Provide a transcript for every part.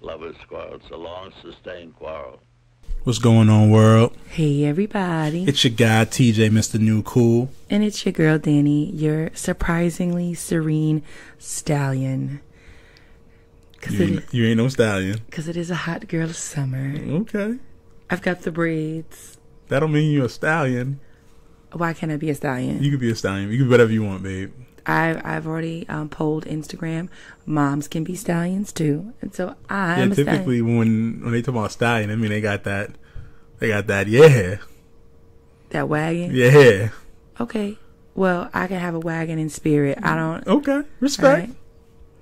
Lovers Quarrel. It's a long, sustained quarrel. What's going on, world? Hey, everybody. It's your guy, TJ, Mr. New Cool. And it's your girl, Dani, your surprisingly serene stallion. You ain't no stallion. Because it is a hot girl summer. Okay. I've got the braids. That don't mean you're a stallion. Why can't I be a stallion? You can be a stallion. You can be whatever you want, babe. I've already polled Instagram. Moms can be stallions too, and so I'm a typically stallion. when they talk about stallion, I mean they got that, yeah. That wagon. Yeah. Okay. Well, I can have a wagon in spirit. I don't. Okay. Respect. Right?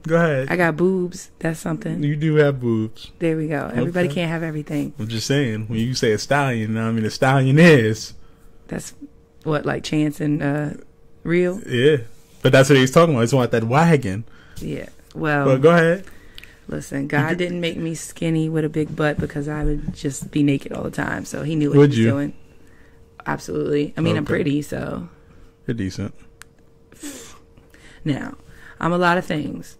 Go ahead. I got boobs. That's something. You do have boobs. There we go. Everybody can't have everything. I'm just saying, when you say a stallion, I mean a stallion is. That's what, like Chance and Real? Yeah. But that's what he's talking about. He's about that wagon. Yeah. Well, go ahead. Listen, God didn't make me skinny with a big butt because I would just be naked all the time. So he knew what he was doing. Absolutely. I mean, I'm pretty, so. You're decent. Now, I'm a lot of things.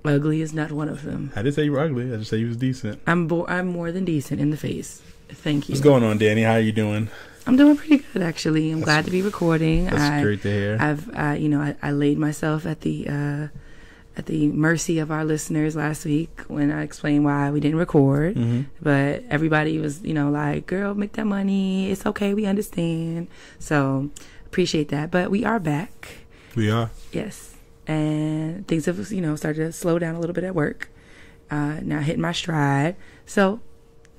Ugly is not one of them. I didn't say you were ugly. I just said you was decent. I'm more than decent in the face. Thank you. What's going on, Dani? How are you doing? I'm doing pretty good, actually. I'm glad to be recording. That's great to hear. I laid myself at the mercy of our listeners last week when I explained why we didn't record. Mm-hmm. But everybody was, like, girl, make that money. It's okay. We understand. So appreciate that. But we are back. We are. Yes. And things have, started to slow down a little bit at work. Now hitting my stride. So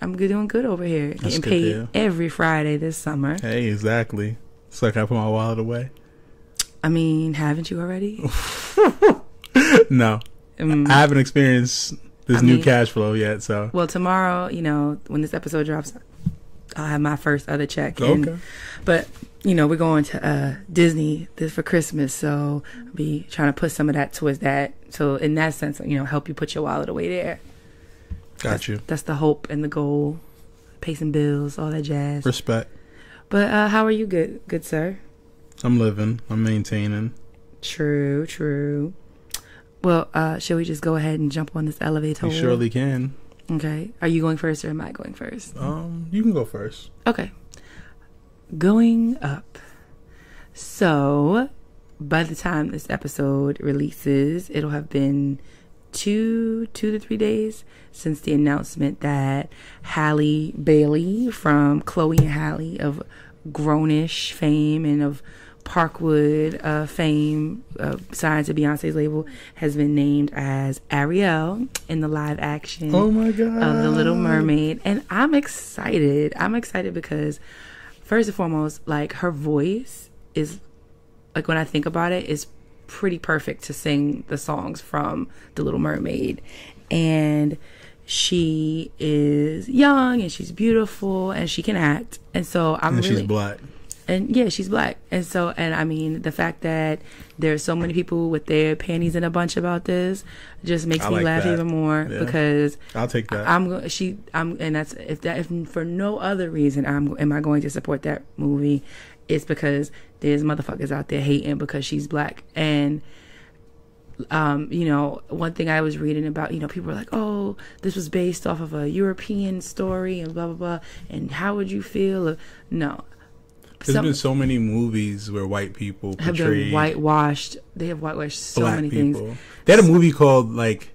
I'm doing good over here. That's getting paid every Friday this summer. Hey, exactly. It's like I put my wallet away. I mean, haven't you already? No. I haven't experienced this new cash flow yet, so. Well, tomorrow, when this episode drops, I'll have my first other check. Okay. But, we're going to Disney for Christmas, so I'll be trying to put some of that towards that. So in that sense, help you put your wallet away there. Got you. That's the hope and the goal. Pay some bills, all that jazz. Respect. But how are you, good sir? I'm living. I'm maintaining. True. Well, shall we just go ahead and jump on this elevator? You surely can. Okay. Are you going first or am I going first? You can go first. Okay. Going up. So, by the time this episode releases, it'll have been 2 to 3 days since the announcement that Halle Bailey from Chloe and Halle of Grownish fame and of Parkwood fame, signed to Beyonce's label, has been named as Ariel in the live action of The Little Mermaid. And I'm excited. Because first and foremost, like, her voice is, like, when I think about it, is pretty perfect to sing the songs from The Little Mermaid. And she is young and she's beautiful and she can act. And so she's black. And yeah, she's black. And so, and I mean, the fact that there's so many people with their panties in a bunch about this just makes me laugh even more, because I'll take that. And that's, if for no other reason am I going to support that movie, it's because there's motherfuckers out there hating because she's black. And one thing I was reading about, people were like, oh, this was based off of a European story and blah blah blah, and how would you feel? No. There's been so many movies where white people have been whitewashed. They have whitewashed so many people. things. They had a movie called, like,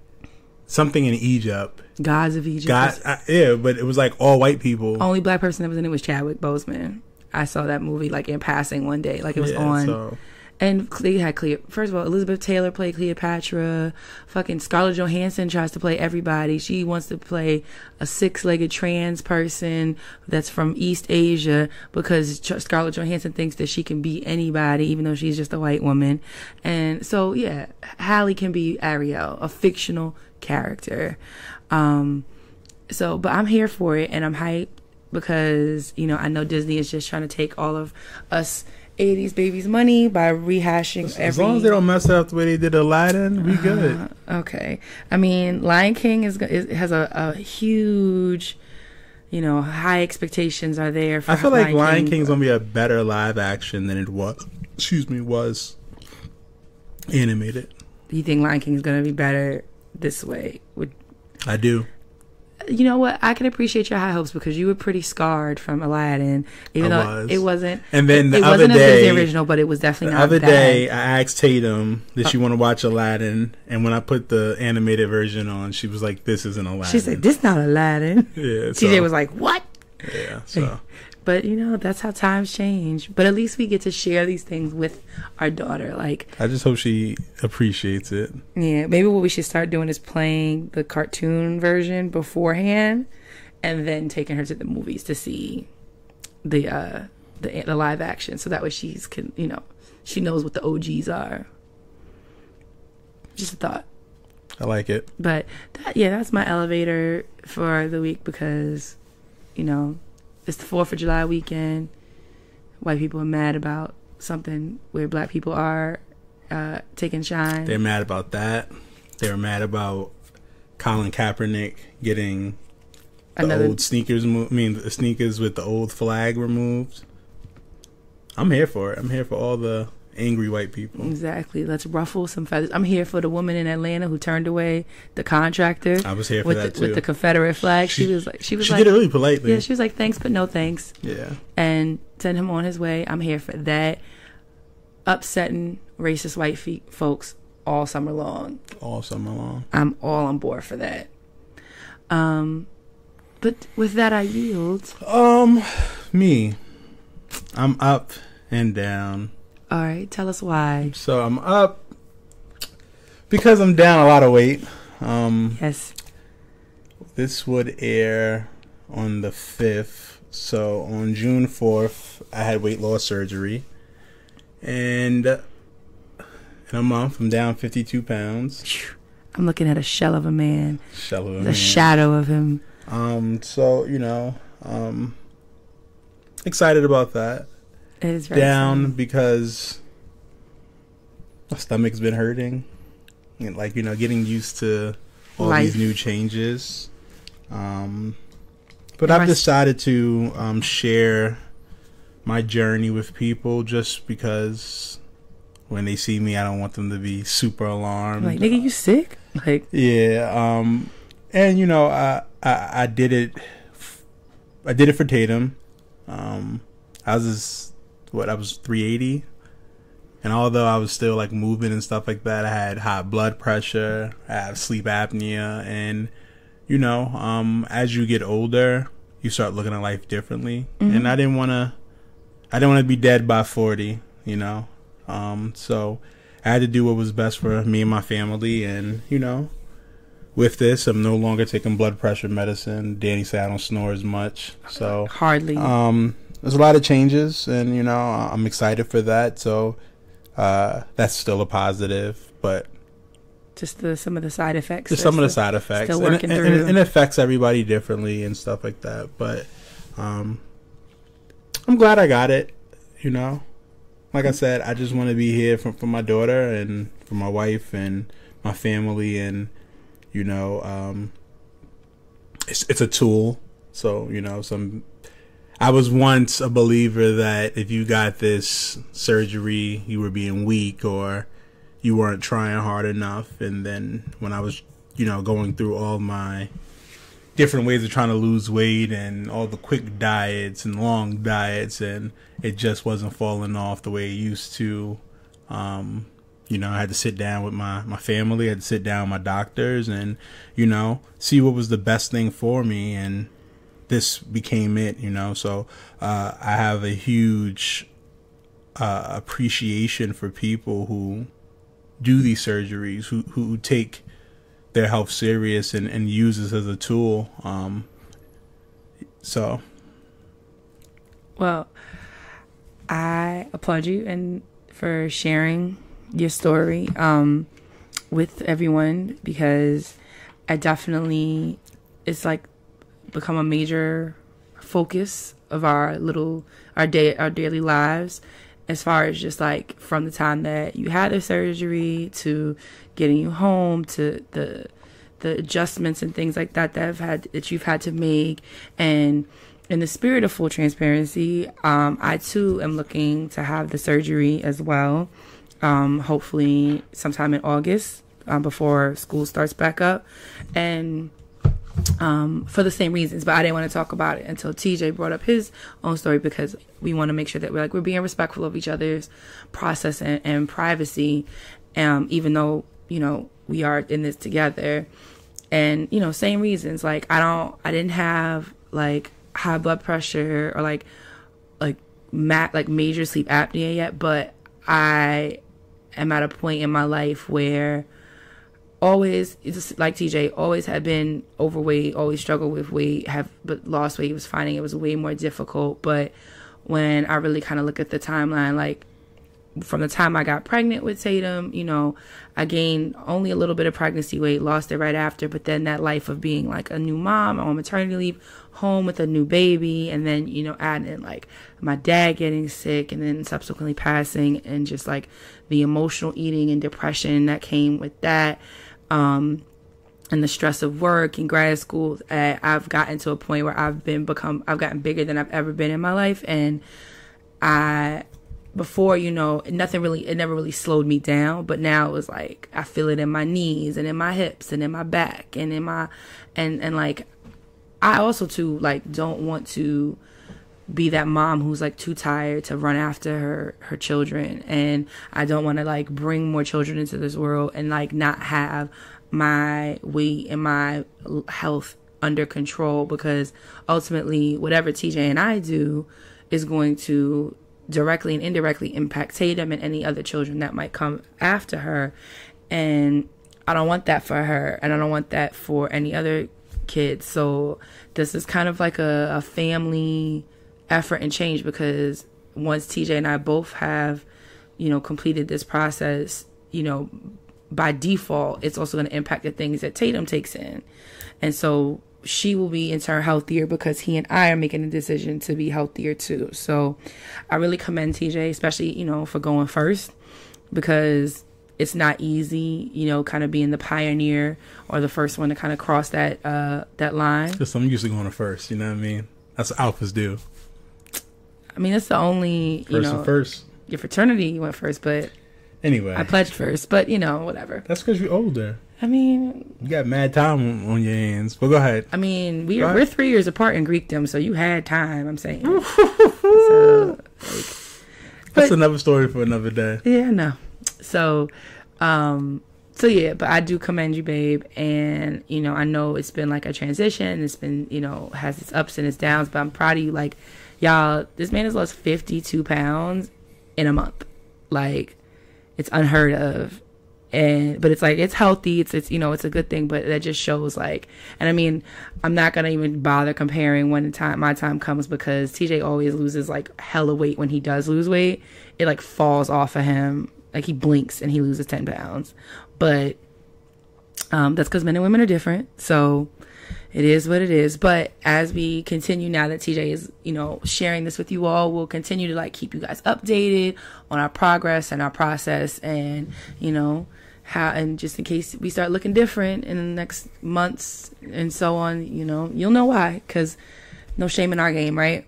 something in Egypt. Gods of Egypt. But it was like all white people. Only black person that was in it was Chadwick Boseman. I saw that movie, like, in passing one day. Like, it was on. So. And they had first of all, Elizabeth Taylor played Cleopatra. Fucking Scarlett Johansson tries to play everybody. She wants to play a 6-legged trans person that's from East Asia because Scarlett Johansson thinks that she can be anybody, even though she's just a white woman. And so, yeah, Halle can be Ariel, a fictional character. But I'm here for it, and I'm hyped because, I know Disney is just trying to take all of us 80s babies' money by rehashing as long as they don't mess up the way they did Aladdin, we good. Okay. I mean, Lion King has a huge, high expectations are there for I feel like Lion King's gonna be a better live action than it was animated. Do you think Lion King is gonna be better this way? I do. you know what? I can appreciate your high hopes because you were pretty scarred from Aladdin, even though it wasn't. And then it wasn't as good as the original, but it was definitely not the other bad. day. I asked Tatum, "Did she want to watch Aladdin?" And when I put the animated version on, she was like, "This isn't Aladdin." She said, "This not Aladdin." Yeah. TJ was like, "What?" Yeah. So. But, you know, that's how times change. But at least we get to share these things with our daughter. Like, I just hope she appreciates it. Yeah, maybe what we should start doing is playing the cartoon version beforehand and then taking her to the movies to see the live action. So that way she knows what the OGs are. Just a thought. I like it. But, that's my elevator for the week because, you know, it's the 4th of July weekend. White people are mad about something where black people are taking shine. They're mad about that. They're mad about Colin Kaepernick getting the old sneakers. The sneakers with the old flag removed. I'm here for it. I'm here for all the angry white people. Exactly. Let's ruffle some feathers. I'm here for the woman in Atlanta who turned away the contractor. I was here for that too. With the Confederate flag. She did it really politely. Yeah, she was like, "Thanks, but no thanks." Yeah. And send him on his way. I'm here for that. Upsetting racist white folks all summer long. All summer long. I'm all on board for that. But with that, I yield. Me. I'm up and down. All right, tell us why. So I'm up because I'm down a lot of weight. Yes. This would air on the 5th. So on June 4th, I had weight loss surgery. And in a month, I'm down 52 pounds. I'm looking at a shell of a man. The shadow of him. So, you know, excited about that. It is very down exciting. Because my stomach's been hurting. And, like, you know, getting used to all these new changes. But I've decided to share my journey with people just because when they see me, I don't want them to be super alarmed. Like, nigga, you sick? Like, yeah. And you know, I did it. I did it for Tatum. I was 380, and although I was still like moving and stuff like that, I had high blood pressure, I have sleep apnea, and you know, as you get older, you start looking at life differently. Mm-hmm. And I didn't want to be dead by 40, you know. So I had to do what was best for me and my family, and you know, with this, I'm no longer taking blood pressure medicine. Dani said I don't snore as much, so hardly. There's a lot of changes, and you know, I'm excited for that. So that's still a positive, but just some of the side effects. Just some of the side effects. Still working through. And it affects everybody differently and stuff like that. But I'm glad I got it. You know, like I said, I just want to be here for my daughter and for my wife and my family, and you know, it's a tool. So you know, I was once a believer that if you got this surgery, you were being weak or you weren't trying hard enough. And then when I was, you know, going through all my different ways of trying to lose weight and all the quick diets and long diets, and it just wasn't falling off the way it used to. You know, I had to sit down with my family, I had to sit down with my doctors and, you know, see what was the best thing for me, and this became it, you know. So I have a huge appreciation for people who do these surgeries, who take their health serious and use this as a tool. So, well, I applaud you and for sharing your story with everyone, because I definitely, it's like become a major focus of our daily lives, as far as just like from the time that you had the surgery to getting you home to the adjustments and things like that you've had to make. And in the spirit of full transparency, I too am looking to have the surgery as well, hopefully sometime in August, before school starts back up. And for the same reasons, but I didn't want to talk about it until TJ brought up his own story, because we want to make sure that we're being respectful of each other's process and privacy, even though, you know, we are in this together. And, you know, same reasons, like I didn't have like high blood pressure or like major sleep apnea yet, but I am at a point in my life where always, just like TJ, always had been overweight, always struggled with weight, but lost weight, was finding it was way more difficult. But when I really kind of look at the timeline, like from the time I got pregnant with Tatum, you know, I gained only a little bit of pregnancy weight, lost it right after, but then that life of being like a new mom on maternity leave, home with a new baby, and then, you know, adding in like my dad getting sick and then subsequently passing, and just like the emotional eating and depression that came with that, and the stress of work and grad school. I've gotten to a point where I've gotten bigger than I've ever been in my life. And before, you know, it never really slowed me down, but now it was like I feel it in my knees and in my hips and in my back and in my and like I also too like don't want to be that mom who's like too tired to run after her children, and I don't want to like bring more children into this world and like not have my weight and my health under control, because ultimately whatever TJ and I do is going to directly and indirectly impact Tatum and any other children that might come after her. And I don't want that for her, and I don't want that for any other kids. So this is kind of like a family effort and change, because once TJ and I both have, you know, completed this process, you know, by default, it's also going to impact the things that Tatum takes in. And so she will be in turn healthier because he and I are making a decision to be healthier too. So I really commend TJ, especially, you know, for going first, because it's not easy, you know, kind of being the pioneer or the first one to kind of cross that line. Because I'm usually going first, you know what I mean? That's what alphas do. I mean, it's the only, you know, first. Your fraternity you went first, but anyway, I pledged first, but you know, whatever. That's because you're older. I mean, you got mad time on your hands. But go ahead. I mean, we're 3 years apart in Greekdom, so you had time. I'm saying. So, like, that's another story for another day. Yeah, no. So yeah, but I do commend you, babe, and you know, I know it's been like a transition. It's been, you know, has its ups and its downs, but I'm proud of you. Like, y'all, this man has lost 52 pounds in a month. Like, it's unheard of. But it's like, it's healthy. It's you know, it's a good thing, but that just shows like, and I mean, I'm not going to even bother comparing when my time comes, because TJ always loses like hella weight. When he does lose weight, it like falls off of him. Like, he blinks and he loses 10 pounds. But that's because men and women are different. So it is what it is. But as we continue, now that TJ is, you know, sharing this with you all, we'll continue to like keep you guys updated on our progress and our process, and, you know, how, and just in case we start looking different in the next months and so on, you know, you'll know why, because no shame in our game, right?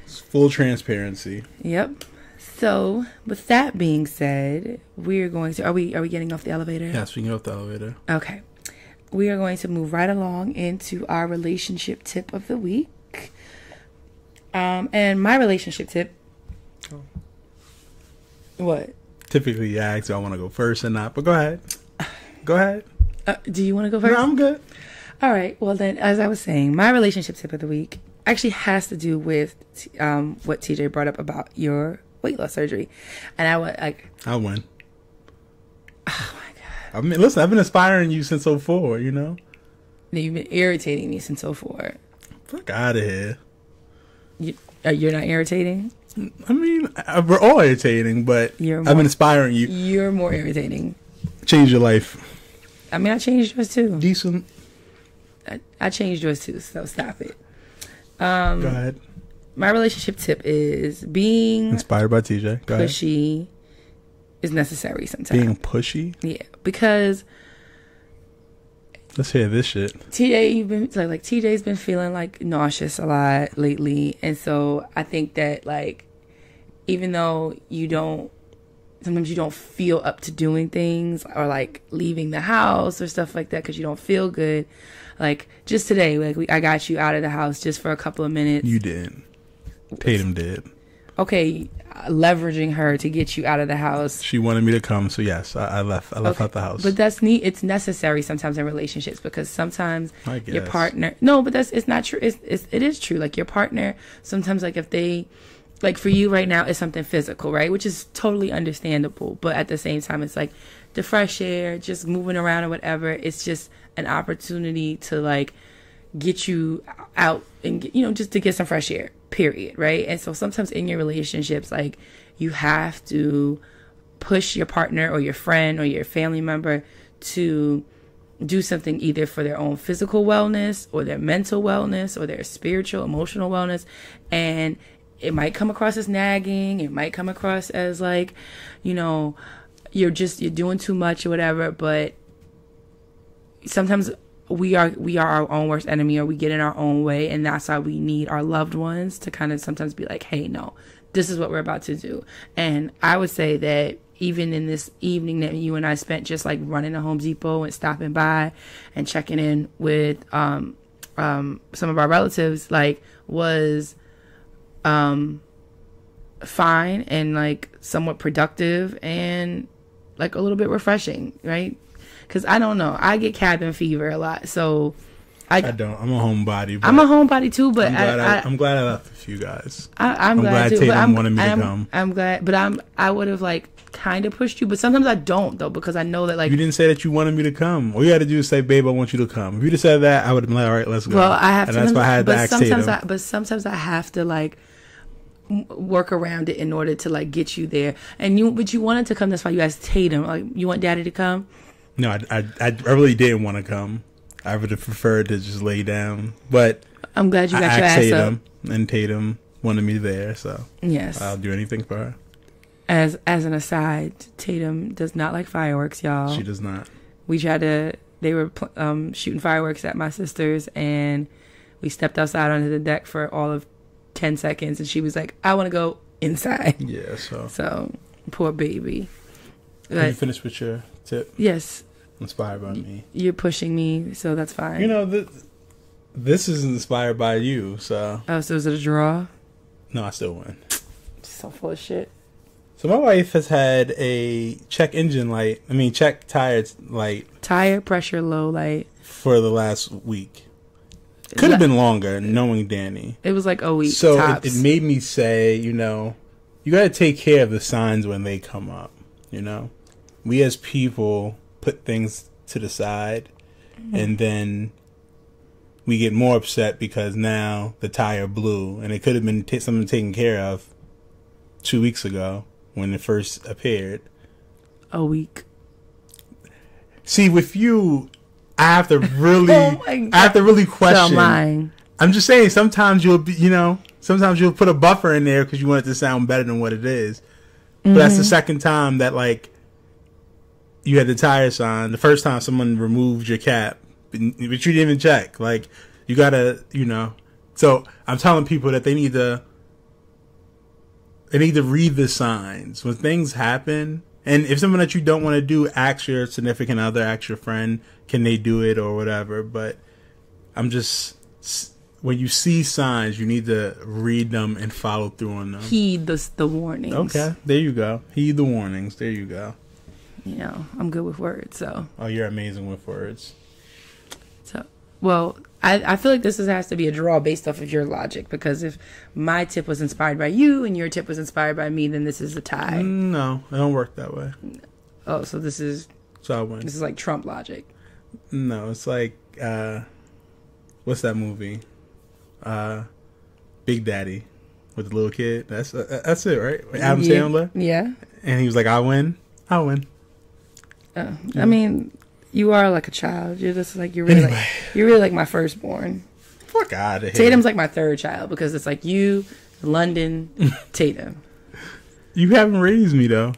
It's full transparency. Yep. So, with that being said, we're going to... Are we getting off the elevator? Yes, we can get off the elevator. Okay. We are going to move right along into our relationship tip of the week. And my relationship tip... Oh. What? Typically, you ask, do I want to go first or not? But go ahead. Go ahead. Do you want to go first? No, I'm good. All right. Well, then, as I was saying, my relationship tip of the week actually has to do with what TJ brought up about your weight loss surgery. And I win. Oh my god. I mean, listen, I've been inspiring you since 2004, you know? You've been irritating me since 2004. Fuck out of here. You're not irritating? I mean, we're all irritating, but I've been inspiring you. You're more irritating. Change your life. I mean, I changed yours too. Decent. I changed yours too, so stop it. Go ahead. My relationship tip is being... Inspired by TJ. Go pushy ahead. Is necessary sometimes. Being pushy? Yeah, because... Let's hear this shit. TJ's been feeling like nauseous a lot lately, and so I think that like, even though sometimes you don't feel up to doing things or like leaving the house or stuff like that because you don't feel good, Like just today, like I got you out of the house just for a couple of minutes. You did. Tatum did. Okay, leveraging her to get you out of the house. She wanted me to come, so yes, I left out the house. But that's neat. It's necessary sometimes in relationships because sometimes your partner. No, but it's not true. It is true. Like your partner, sometimes like if they, like for you right now, it's something physical, right? Which is totally understandable. But at the same time, it's like the fresh air, just moving around or whatever. It's just an opportunity to like get you out and just to get some fresh air. Period, right? And so sometimes in your relationships, like you have to push your partner or your friend or your family member to do something either for their own physical wellness or their mental wellness or their spiritual, emotional wellness. And it might come across as nagging. It might come across as like, you're doing too much or whatever. But sometimes we are our own worst enemy, or we get in our own way, and that's why we need our loved ones to kind of sometimes be like, hey, no, this is what we're about to do. And I would say that even in this evening that you and I spent just like running to Home Depot and stopping by and checking in with some of our relatives, like was fine and like somewhat productive and like a little bit refreshing, right? Because I don't know. I get cabin fever a lot. So I don't. I'm a homebody. I'm a homebody too, but I'm glad I left with you guys. I'm glad too. Tatum wanted me to come. I'm glad. But I would have like kind of pushed you. But sometimes I don't though, because I know that like. You didn't say that you wanted me to come. All you had to do is say, babe, I want you to come. If you'd have said that, I would have been like, all right, let's go. Well, I have and to. That's why I had to ask Tatum. But sometimes I have to like work around it in order to like get you there. But you wanted to come. That's why you asked Tatum. Like, you want Daddy to come? No, I really didn't want to come. I would have preferred to just lay down. But I'm glad you got your ass Tatum, up. And Tatum wanted me there, so yes, I'll do anything for her. As an aside, Tatum does not like fireworks, y'all. She does not. They were shooting fireworks at my sister's, and we stepped outside onto the deck for all of 10 seconds, and she was like, I want to go inside. Yeah, so poor baby. Can you finish with your tip? Yes. Inspired by me. You're pushing me, so that's fine. This is inspired by you, so. Oh, so is it a draw? No, I still win. So full of shit. So my wife has had a check tire light. Tire pressure low light. For the last week. Could have been longer, knowing Dani. It was like a week. So tops. It made me say, you got to take care of the signs when they come up, We as people put things to the side, and then we get more upset because now the tire blew, and it could have been something taken care of 2 weeks ago when it first appeared. A week. See, with you, I have to really question. I'm just saying, sometimes you'll be, sometimes you'll put a buffer in there because you want it to sound better than what it is. But that's the second time that you had the tire sign. The first time someone removed your cap, but you didn't even check. Like, you gotta, So I'm telling people that they need to read the signs when things happen. And if something that you don't want to do, ask your significant other, ask your friend, can they do it or whatever. But when you see signs, you need to read them and follow through on them. Heed the warnings. Okay, there you go. Heed the warnings. There you go. I'm good with words, so. Oh, you're amazing with words. So, well, I feel like this has to be a draw based off of your logic, because if my tip was inspired by you and your tip was inspired by me, then this is a tie. No, it don't work that way. Oh, so this is. So I win. This is like Trump logic. No, it's like what's that movie? Big Daddy with the little kid. That's it, right? Adam Sandler. Yeah. And he was like, I win. Yeah. I mean, you are like a child. You're just like you're really like my firstborn. Fuck out of here. Tatum's like my third child, because it's like you, London, Tatum. You haven't raised me though.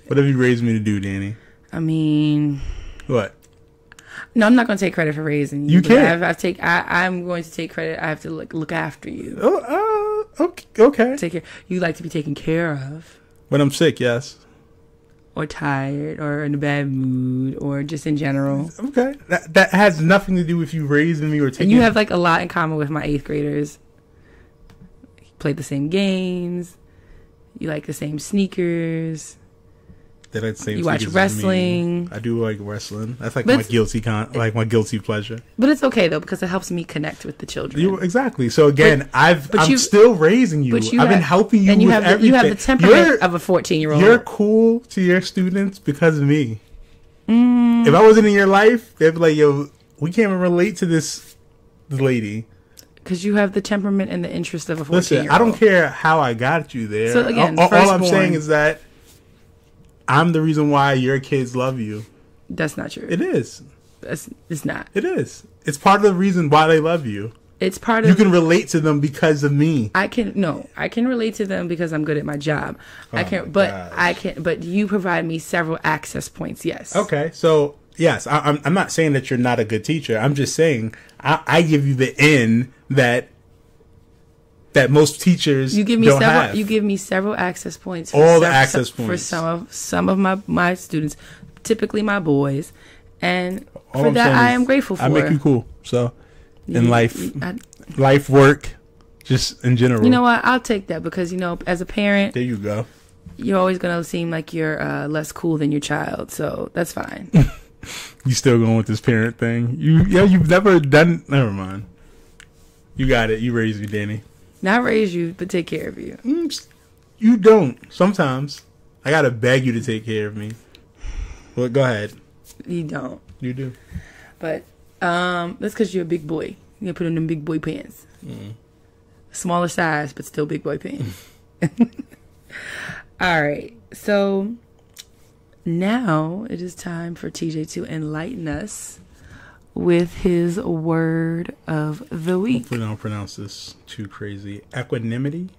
What have you raised me to do, Dani? I mean, what? No, I'm not going to take credit for raising you. You can't. I'm going to take credit. I have to look after you. Okay. Take care. You like to be taken care of. When I'm sick, yes. or tired or in a bad mood or just in general. Okay. That has nothing to do with you raising me or taking... And you have like a lot in common with my 8th graders. You play the same games. You like the same sneakers. They like the same you watch wrestling. I do like wrestling. That's like my guilty pleasure. But it's okay though because it helps me connect with the children. Exactly. So again, I'm still raising you. I've been helping you with everything. You have the temperament of a 14-year-old. You're cool to your students because of me. If I wasn't in your life, they'd be like, "Yo, we can't even relate to this lady." Because you have the temperament and the interest of a 14-year-old. Listen, I don't care how I got you there. So again, all I'm saying is that I'm the reason why your kids love you. That's not true. It is. It's not. It is. It's part of the reason why they love you. It's part of... You can relate to them because of me. I can relate to them because I'm good at my job. But you provide me several access points, yes. Okay, so yes, I'm not saying that you're not a good teacher. I'm just saying I give you the in that most teachers don't have. You give me several access points. The access points for some of my students, typically my boys, and for that I am grateful for. I make you cool. So in life, work, just in general. You know what? I'll take that because as a parent, there you go. You're always gonna seem like you're less cool than your child, so that's fine. You still going with this parent thing? You've never done. Never mind. You got it. You raised me, Dani. Not raise you, but take care of you. You don't. Sometimes. I gotta beg you to take care of me. Well, go ahead. You don't. You do. But that's because you're a big boy. You gotta put on them big boy pants. Smaller size, but still big boy pants. All right. So now it is time for TJ to enlighten us with his word of the week. Hopefully I don't pronounce this too crazy. Equanimity.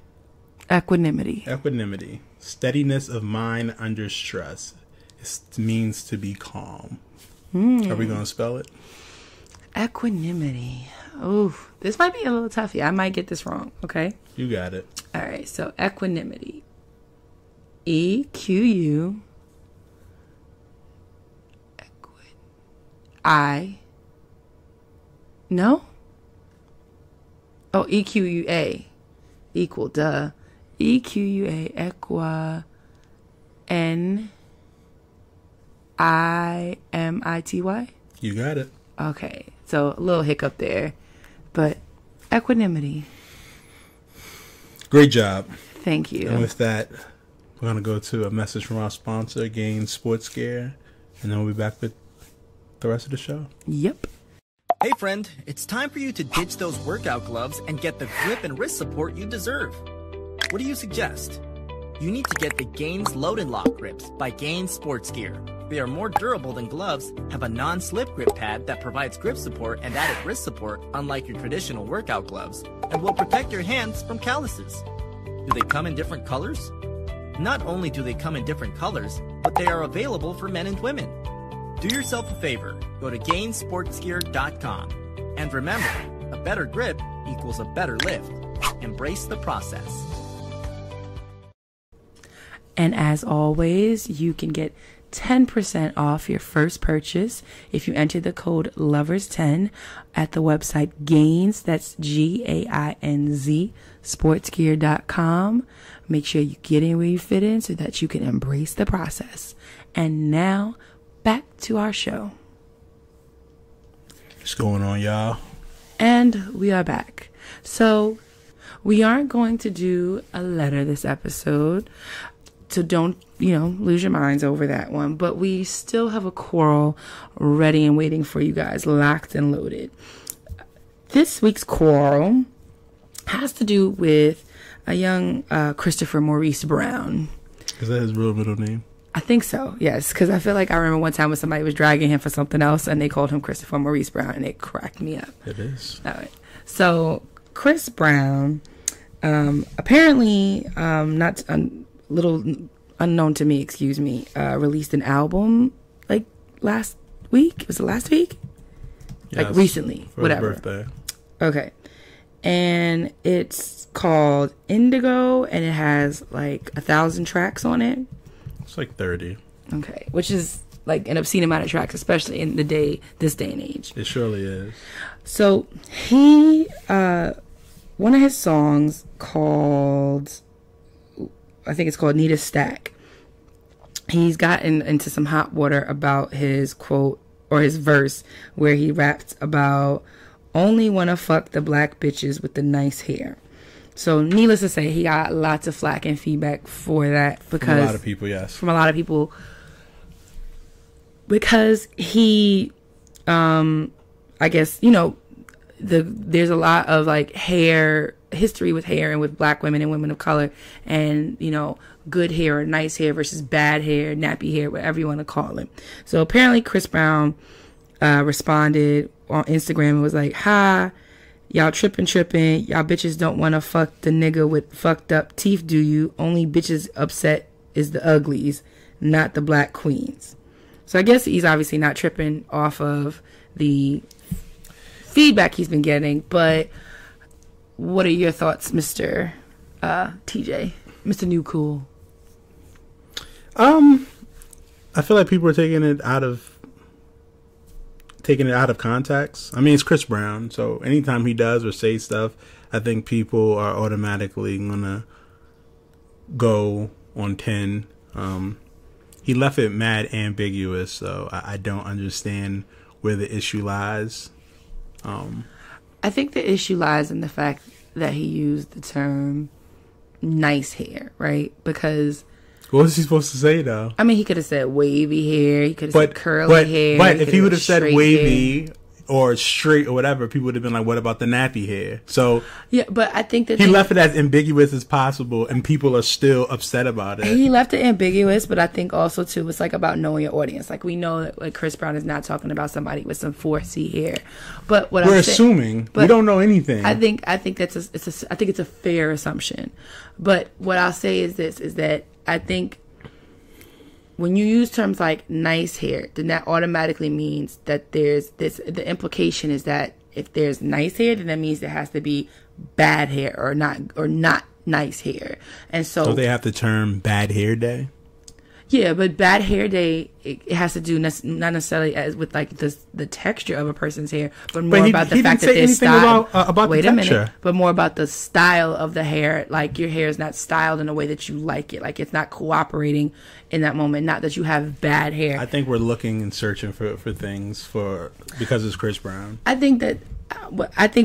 Steadiness of mind under stress. It means to be calm. Are we going to spell it? Equanimity. Oh, this might be a little toughy. I might get this wrong. Okay. You got it. All right. So equanimity. EQU. No? Oh, EQUA. Equal, duh. EQUA, equa, NIMITY? You got it. Okay, so a little hiccup there. But equanimity. Great job. Thank you. And with that, we're going to go to a message from our sponsor, Gainz Sports Gear, and then we'll be back with the rest of the show. Yep. Hey friend, it's time for you to ditch those workout gloves and get the grip and wrist support you deserve. What do you suggest? You need to get the Gainz Load and Lock grips by Gainz Sports Gear. They are more durable than gloves, have a non-slip grip pad that provides grip support and added wrist support unlike your traditional workout gloves, and will protect your hands from calluses. Do they come in different colors? Not only do they come in different colors, but they are available for men and women. Do yourself a favor, go to GainzSportsGear.com. And remember, a better grip equals a better lift. Embrace the process. And as always, you can get 10% off your first purchase if you enter the code LOVERS10 at the website Gainz, that's GAINZ, sportsgear.com. Make sure you get in where you fit in so that you can embrace the process. And now, back to our show. What's going on, y'all? And we are back. So, we aren't going to do a letter this episode. So don't, lose your minds over that one. But we still have a quarrel ready and waiting for you guys, locked and loaded. This week's quarrel has to do with a young Christopher Maurice Brown. Is that his real middle name? I think so, yes. Because I feel like I remember one time when somebody was dragging him for something else and they called him Christopher Maurice Brown and it cracked me up. It is. All right. So, Chris Brown, apparently, little unknown to me, released an album like last week. Was it last week? Yes, like recently, for whatever. His birthday. Okay. And it's called Indigo and it has like 1,000 tracks on it. It's like 30. Okay, which is like an obscene amount of tracks, especially in this day and age. It surely is. So he, one of his songs called, I think it's called "Need a Stack." He's gotten into some hot water about his quote or his verse where he raps about only wanna fuck the black bitches with the nice hair. So needless to say, he got lots of flack and feedback for that because from a lot of people, yes, from a lot of people, because he, I guess, you know, there's a lot of like hair history with hair and with black women and women of color, and you know, good hair or nice hair versus bad hair, nappy hair, whatever you want to call it. So apparently Chris Brown responded on Instagram and was like, "Hi, y'all tripping. Y'all bitches don't want to fuck the nigga with fucked up teeth, do you? Only bitches upset is the uglies, not the black queens." So I guess he's obviously not tripping off of the feedback he's been getting, but what are your thoughts, Mr. TJ? Mr. New Cool? I feel like people are taking it out of context. I mean, it's Chris Brown, so anytime he does or says stuff, I think people are automatically gonna go on 10. He left it mad ambiguous, so I don't understand where the issue lies. I think the issue lies in the fact that he used the term nice hair, right? Because what was he supposed to say, though? I mean, he could have said wavy hair. He could have said curly hair. But if he would have said wavy or straight or whatever, people would have been like, what about the nappy hair? So yeah, but I think that he left it as ambiguous as possible, and people are still upset about it. He left it ambiguous, but I think also too, it's like about knowing your audience. Like we know that like Chris Brown is not talking about somebody with some 4C hair, but what we're assuming we don't know anything. I think that's I think it's a fair assumption, but what I'll say is this: is that I think when you use terms like nice hair, then that automatically means that there's this, the implication is that if there's nice hair, then that means there has to be bad hair or not nice hair. And so they have the term bad hair day? Yeah, but bad hair day, it has to do not necessarily as with like the texture of a person's hair, but more about the fact that their style. About wait the a texture. minute, but more about the style of the hair. Like your hair is not styled in a way that you like it. Like it's not cooperating in that moment. Not that you have bad hair. I think we're looking and searching for things because it's Chris Brown. I think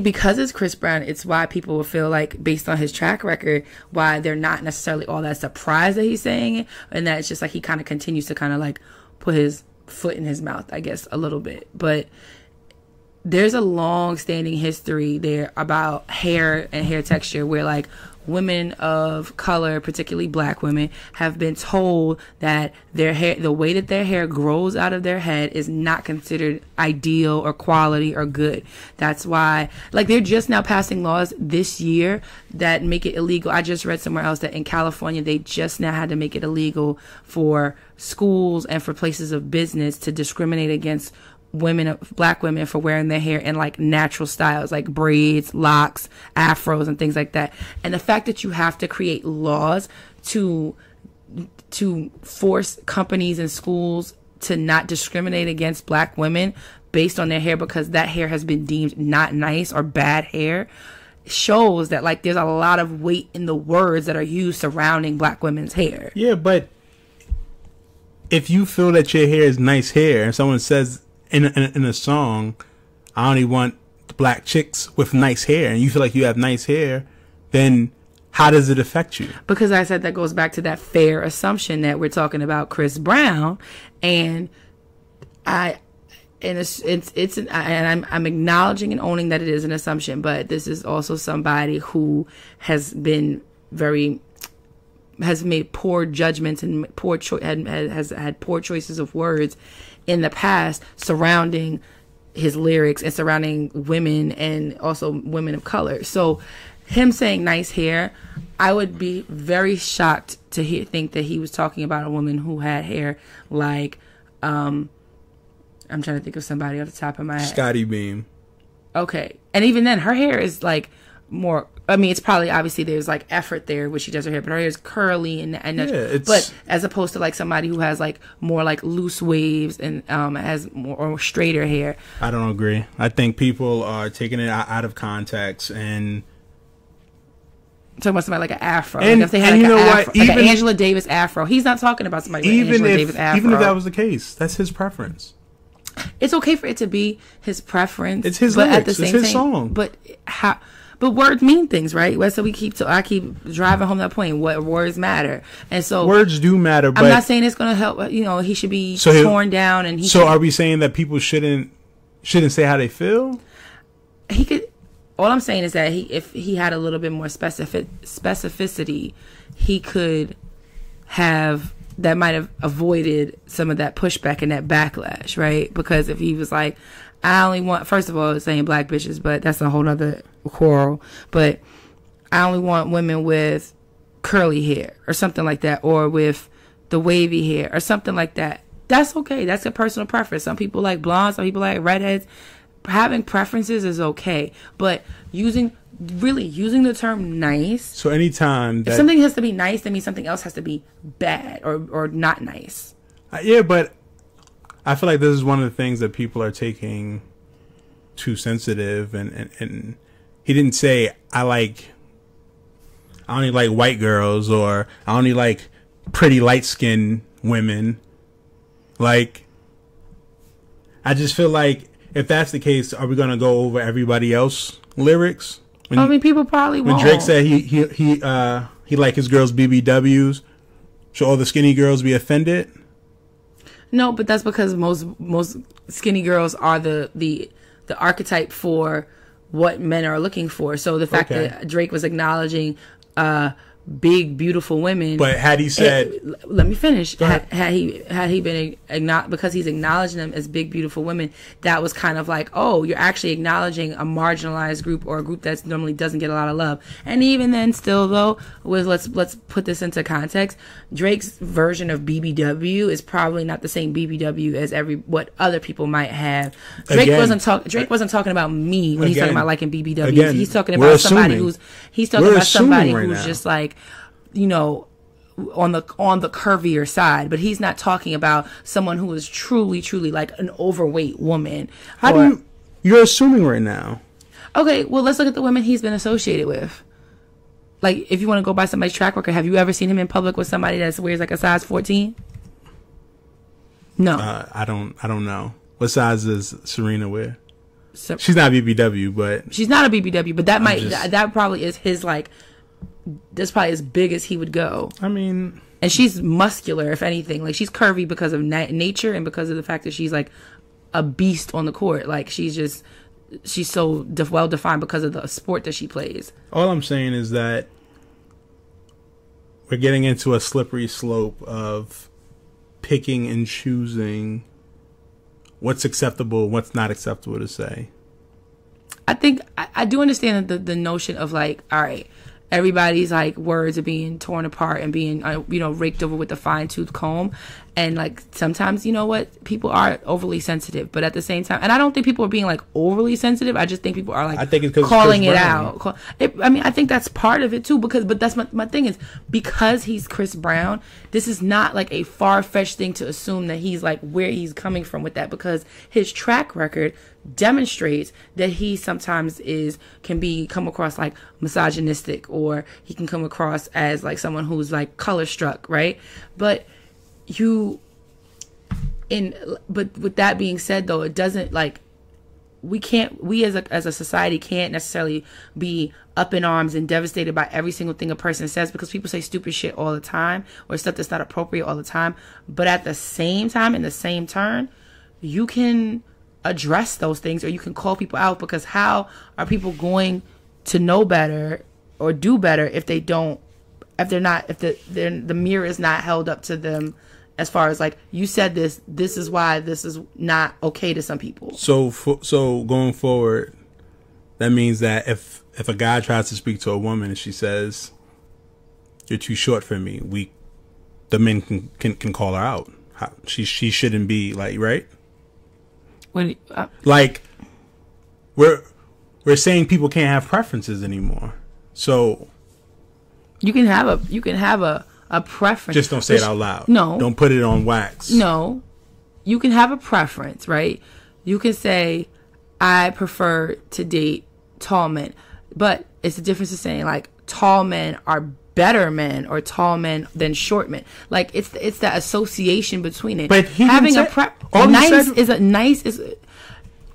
because it's Chris Brown, it's why people will feel like, based on his track record, why they're not necessarily all that surprised that he's saying it, and that it's just like he kind of continues to kind of like put his foot in his mouth, I guess, a little bit. But there's a long-standing history there about hair and hair texture where like women of color, particularly black women, have been told that their hair, the way that their hair grows out of their head, is not considered ideal or quality or good. That's why, like, they're just now passing laws this year that make it illegal. I just read somewhere else that in California, they just now had to make it illegal for schools and for places of business to discriminate against black women for wearing their hair in like natural styles, like braids, locks, afros, and things like that. And the fact that you have to create laws to force companies and schools to not discriminate against black women based on their hair because that hair has been deemed not nice or bad hair shows that like there's a lot of weight in the words that are used surrounding black women's hair. Yeah, but if you feel that your hair is nice hair and someone says in a song, I only want black chicks with nice hair, and you feel like you have nice hair, then how does it affect you? Because I said that goes back to that fair assumption that we're talking about Chris Brown, and I'm acknowledging and owning that it is an assumption, but this is also somebody who has made poor judgments and has had poor choices of words in the past surrounding his lyrics and surrounding women and also women of color. So him saying nice hair, I would be very shocked to think that he was talking about a woman who had hair like, I'm trying to think of somebody off the top of my head. Scotty Beam. Okay. And even then, her hair is like more I mean, it's probably obviously there's like effort there, which she does her hair, but her hair is curly but as opposed to like somebody who has like more like loose waves and has more or straighter hair. I don't agree. I think people are taking it out of context and talking about somebody like an afro. And, like if they had like an afro, like an Angela Davis afro, he's not talking about somebody with Angela Davis afro. Even if that was the case, that's his preference. It's okay for it to be his preference. It's his lyrics. At the same it's his song. But words mean things, right? So I keep driving home that point. What words matter, and so words do matter. But I'm not saying it's going to help. You know, he should be torn down, and are we saying that people shouldn't say how they feel? He could. All I'm saying is that if he had a little bit more specificity, he could have. That might have avoided some of that pushback and that backlash, right? Because if he was like, I only want, first of all, saying black bitches, but that's a whole other quarrel. But I only want women with curly hair or something like that, or with the wavy hair or something like that. That's okay. That's a personal preference. Some people like blondes, some people like redheads. Having preferences is okay, but using the term nice. So anytime if something has to be nice, that means something else has to be bad or not nice. Yeah, but I feel like this is one of the things that people are taking too sensitive, and he didn't say I only like white girls, or I only like pretty light skinned women. Like, I just feel like if that's the case, are we gonna go over everybody else lyrics? I mean, people probably won't. When Drake said he like his girls BBWs, should all the skinny girls be offended? No, but that's because most skinny girls are the archetype for what men are looking for. So the fact that Drake was acknowledging big, beautiful women. But had he said, let me finish. Had he been because he's acknowledging them as big, beautiful women, that was kind of like, oh, you're actually acknowledging a marginalized group or a group that normally doesn't get a lot of love. And even then, still though, let's put this into context. Drake's version of BBW is probably not the same BBW as what other people might have. Drake wasn't talking about me when he's talking about liking BBWs. He's talking about somebody who's just like, you know, on the curvier side, but he's not talking about someone who is truly like an overweight woman. You're assuming right now. Okay, well, let's look at the women he's been associated with. Like, if you want to go by somebody's track record, have you ever seen him in public with somebody that wears like a size 14? No. I don't know. What size does Serena wear? She's not BBW, but she's not a BBW, but that probably is his, like, that's probably as big as he would go. I mean, and she's muscular, if anything. Like, she's curvy because of nature and because of the fact that she's like a beast on the court. Like, she's so well defined because of the sport that she plays. All I'm saying is that we're getting into a slippery slope of picking and choosing what's acceptable, what's not acceptable to say. I think I do understand the notion of, like, all right, everybody's like words are being torn apart and being raked over with a fine-tooth comb, and like sometimes, you know what, people are overly sensitive, but at the same time, and I don't think people are being like overly sensitive, I just think people are like, I think it's calling it out. I mean, I think that's part of it too, but that's my thing is, because he's Chris Brown, this is not like a far-fetched thing to assume that he's like where he's coming from with that, because his track record demonstrates that he sometimes can come across like misogynistic, or he can come across as like someone who's like color struck, right? But with that being said, though, it doesn't, like, we as a society can't necessarily be up in arms and devastated by every single thing a person says, because people say stupid shit all the time or stuff that's not appropriate all the time. But at the same time, in the same turn, you can address those things, or you can call people out, because how are people going to know better or do better if the mirror is not held up to them, as far as like, you said this is why this is not okay to some people. So going forward, that means that if a guy tries to speak to a woman and she says, "You're too short for me," the men can call her out. She shouldn't be like, right? Like, we're saying people can't have preferences anymore. So you can have a preference. Just don't say it out loud. No. Don't put it on wax. No. You can have a preference, right? You can say, I prefer to date tall men. But it's the difference of saying, like, tall men are better men or tall men than short men. Like, it's that association between it. But he having didn't a say,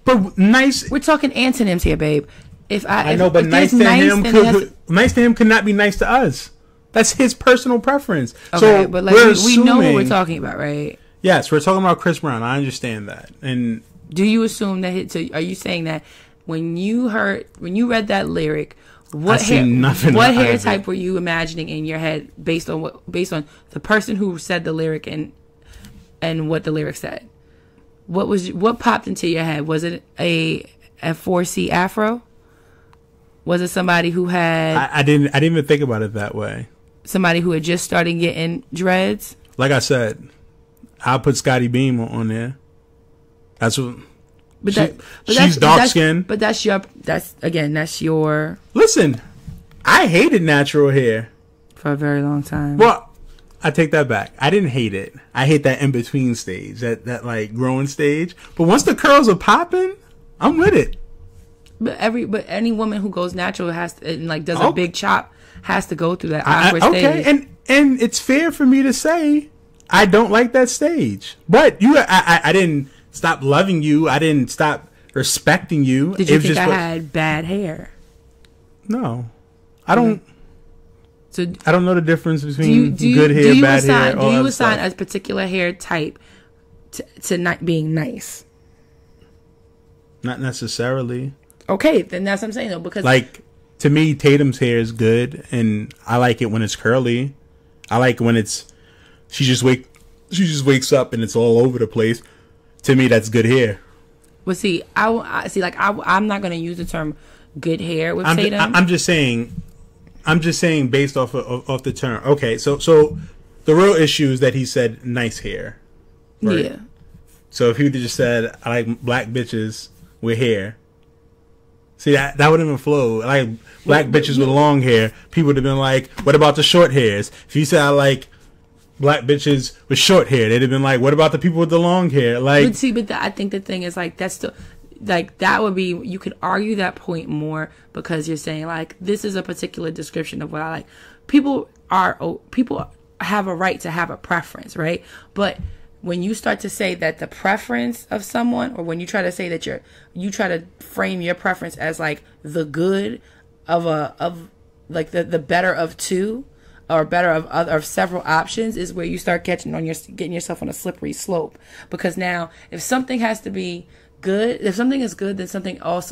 but nice. We're talking antonyms here, babe. I know, but nice to him could not be nice to us. That's his personal preference. Okay, so but like we know what we're talking about, right? Yes, we're talking about Chris Brown. I understand that. And do you assume that? So are you saying that when you read that lyric, what hair type were you imagining in your head based on the person who said the lyric and what the lyric said? What popped into your head? Was it a 4C afro? Was it somebody who had? I didn't even think about it that way. Somebody who had just started getting dreads. Like I said, I'll put Scotty Beam on there. That's what. She's dark skinned. But that's your. Listen, I hated natural hair for a very long time. Well, I take that back. I didn't hate it. I hate that in between stage, that like growing stage. But once the curls are popping, I'm with it. But any woman who goes natural has to, and like does a big chop has to go through that awkward stage. Okay, and it's fair for me to say I don't like that stage. But I didn't stop loving you. I didn't stop respecting you. Did you think I had bad hair? No, I don't. So I don't know the difference between good hair, bad hair. Do you assign a particular hair type to not being nice? Not necessarily. Okay, then that's what I'm saying though, because like to me, Tatum's hair is good, and I like it when it's curly. I like when it's she just wakes up and it's all over the place. To me, that's good hair. Well, see, I'm not going to use the term good hair with Tatum. I'm just saying based off the term. Okay, so the real issue is that he said nice hair. Right? Yeah. So if he would have just said I like black bitches with hair. See, that wouldn't even flow. I like black bitches with long hair. People would have been like, what about the short hairs? If you said I like black bitches with short hair, they'd have been like, what about the people with the long hair? Like, I think the thing is like, that's still, like, that would be, you could argue that point more because you're saying like, this is a particular description of what I like. People have a right to have a preference, right? But when you start to say that the preference of someone, or when you try to say that you try to frame your preference as like the good of the better of two, or better of several options, is where you start getting yourself on a slippery slope. Because now, if something has to be good, if something is good, then something else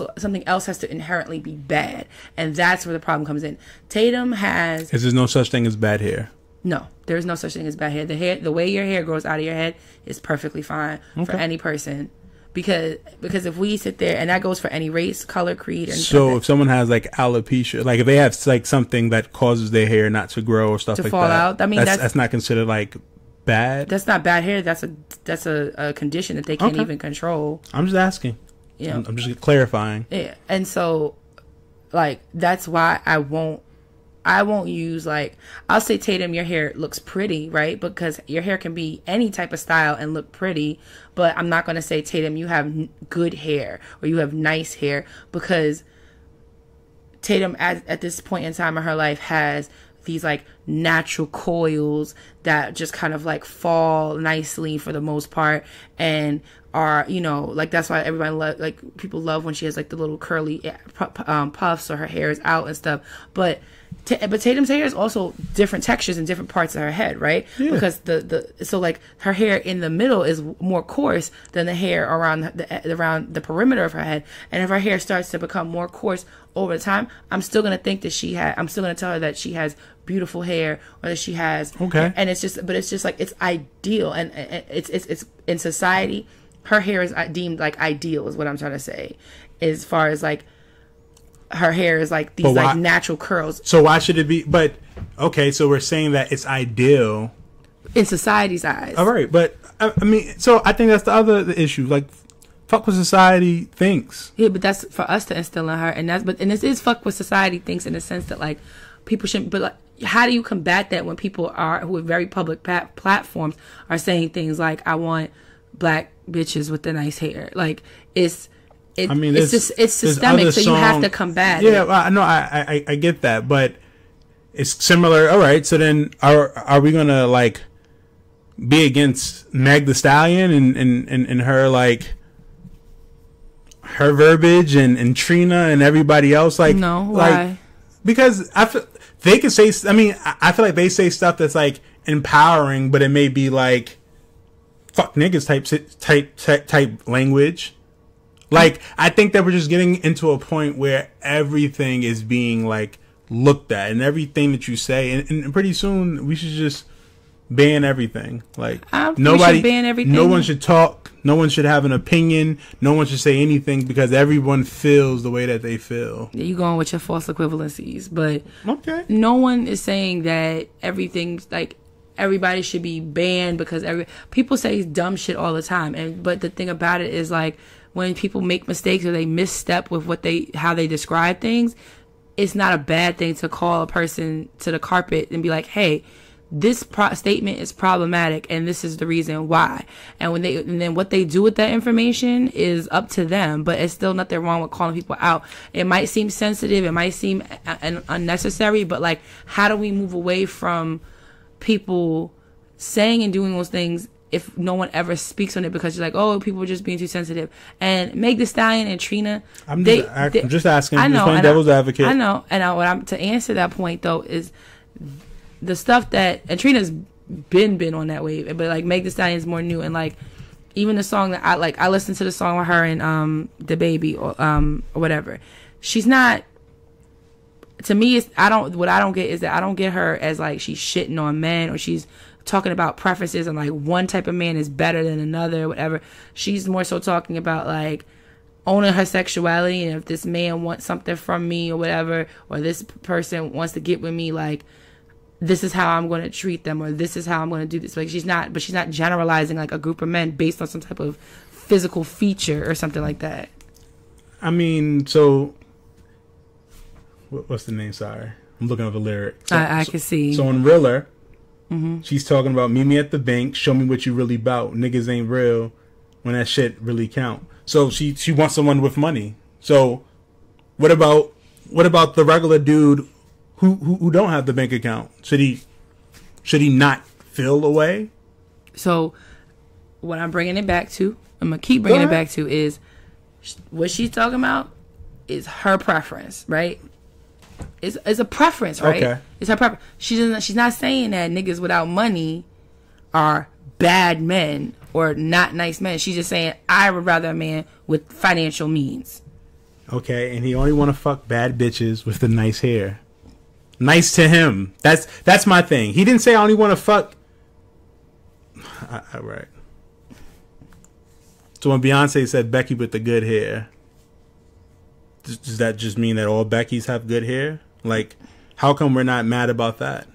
has to inherently be bad, and that's where the problem comes in. Tatum has. Is there no such thing as bad hair? No, there is no such thing as bad hair. The way your hair grows out of your head is perfectly fine for any person. Because if we sit there, and that goes for any race, color, creed, and so if someone has like alopecia, like if they have like something that causes their hair not to grow or stuff like that, to fall out, I mean that's not considered like bad. That's not bad hair. That's a condition that they can't even control. I'm just asking. Yeah, I'm just clarifying. Yeah, and so like that's why I won't use, like, I'll say, Tatum, your hair looks pretty, right? Because your hair can be any type of style and look pretty. But I'm not going to say, Tatum, you have good hair or you have nice hair, because Tatum at this point in time in her life has these like natural coils that just kind of like fall nicely for the most part, and are, you know, like that's why everybody people love when she has like the little curly puffs, or her hair is out and stuff. But Tatum's hair is also different textures in different parts of her head, right? Yeah. Because so like her hair in the middle is more coarse than the hair around the perimeter of her head. And if her hair starts to become more coarse over time, I'm still gonna tell her that she has beautiful hair, or that she has And it's just like, it's ideal, and it's in society, her hair is deemed like ideal, is what I'm trying to say, as far as like her hair is like these like natural curls. So why should it be? But okay, so we're saying that it's ideal in society's eyes. All right, but I mean, so I think that's the other issue. Like, fuck what society thinks. Yeah, but that's for us to instill in her, and this is fuck what society thinks in the sense that like people shouldn't. But like, how do you combat that when people who are very public platforms are saying things like, "I want black bitches with the nice hair"? Like it's systemic, so you have to combat it. Yeah, I know, I get that, but it's similar. All right, so then are we gonna like be against Meg the Stallion and her like her verbiage and Trina and everybody else? Like, no, why? Like, because I feel they could say. I mean, I feel like they say stuff that's like empowering, but it may be like fuck niggas type language. Like, I think that we're just getting into a point where everything is being like looked at, and everything that you say, and pretty soon we should just ban everything. Like, nobody should ban everything. No one should talk. No one should have an opinion. No one should say anything because everyone feels the way that they feel. Yeah, you going with your false equivalencies, but okay. No one is saying that everything's like everybody should be banned because people say dumb shit all the time, but the thing about it is like when people make mistakes or they misstep with how they describe things, it's not a bad thing to call a person to the carpet and be like, hey, this statement is problematic and this is the reason why. And then what they do with that information is up to them, but it's still nothing wrong with calling people out. It might seem sensitive, it might seem unnecessary, but like, how do we move away from people saying and doing those things if no one ever speaks on it because you're like, oh, people are just being too sensitive? And Meg Thee Stallion and Trina, I'm just asking. I know, just playing devil's advocate. I know, and to answer that point though is the stuff that, and Trina's been on that wave, but like Meg Thee Stallion is more new, and like even the song that I listened to the song with her and the baby or whatever. She's not. To me, what I don't get is that I don't get her as like she's shitting on men or she's talking about preferences and like one type of man is better than another or whatever. She's more so talking about like owning her sexuality, and if this man wants something from me or whatever, or this person wants to get with me, like this is how I'm going to treat them, or this is how I'm going to do this. Like she's not generalizing like a group of men based on some type of physical feature or something like that. I mean, so what's the name? Sorry, I'm looking up the lyric. I can see. So in Realer, she's talking about meet me at the bank, show me what you really about. Niggas ain't real when that shit really count. So she wants someone with money. So what about the regular dude who don't have the bank account? Should he not feel away? So what I'm bringing it back to, I'm gonna keep bringing it back to, is what she's talking about is her preference, right? It's a preference, right? Okay. It's her preference. She's not saying that niggas without money are bad men or not nice men. She's just saying I would rather a man with financial means. Okay, and he only want to fuck bad bitches with the nice hair. Nice to him. That's my thing. He didn't say I only want to fuck. Right. So when Beyonce said Becky with the good hair, does that just mean that all Beckys have good hair? Like, how come we're not mad about that?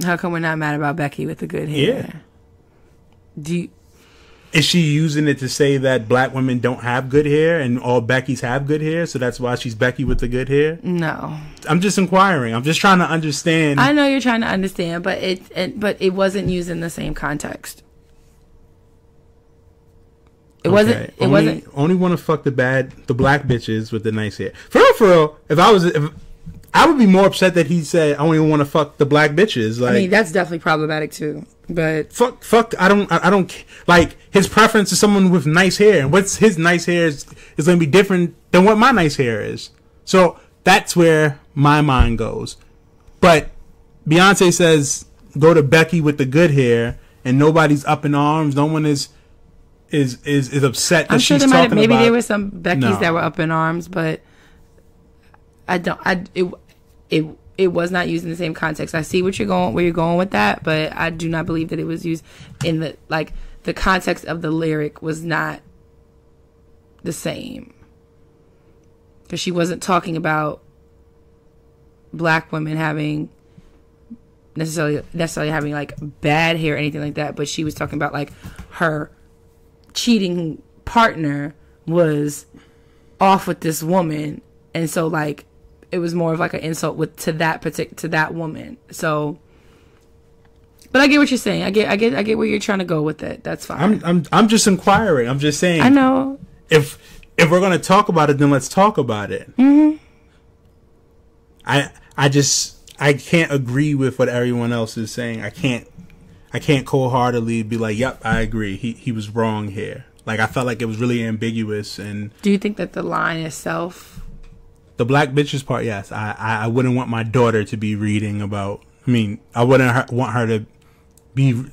How come we're not mad about Becky with the good hair? Yeah. Is she using it to say that black women don't have good hair and all Beckys have good hair, so that's why she's Becky with the good hair? No. I'm just inquiring. I'm just trying to understand. I know you're trying to understand, but it wasn't used in the same context. It wasn't. Only want to fuck the black bitches with the nice hair. For real. If I would be more upset that he said I only want to fuck the black bitches. Like, I mean, that's definitely problematic too. But fuck. I don't like his preference is someone with nice hair, and what's his nice hair is going to be different than what my nice hair is. So that's where my mind goes. But Beyonce says go to Becky with the good hair, and nobody's up in arms. No one is upset that she's talking about. Maybe there were some Beckys that were up in arms, but it was not used in the same context. I see where you're going with that, but I do not believe that it was used in the context of the lyric was not the same, because she wasn't talking about black women having necessarily having like bad hair or anything like that, but she was talking about like her cheating partner was off with this woman, and so like it was more of like an insult to that woman. So, but I get what you're saying. I get where you're trying to go with it. That's fine. I'm just inquiring. I'm just saying. I know. If we're gonna talk about it, then let's talk about it. Mm-hmm. I can't agree with what everyone else is saying. I can't cold-heartedly be like, yep, I agree. He was wrong here. Like, I felt like it was really ambiguous. And do you think that the line itself, the black bitches part, yes. I wouldn't want my daughter to be reading about. I mean, I wouldn't want her to be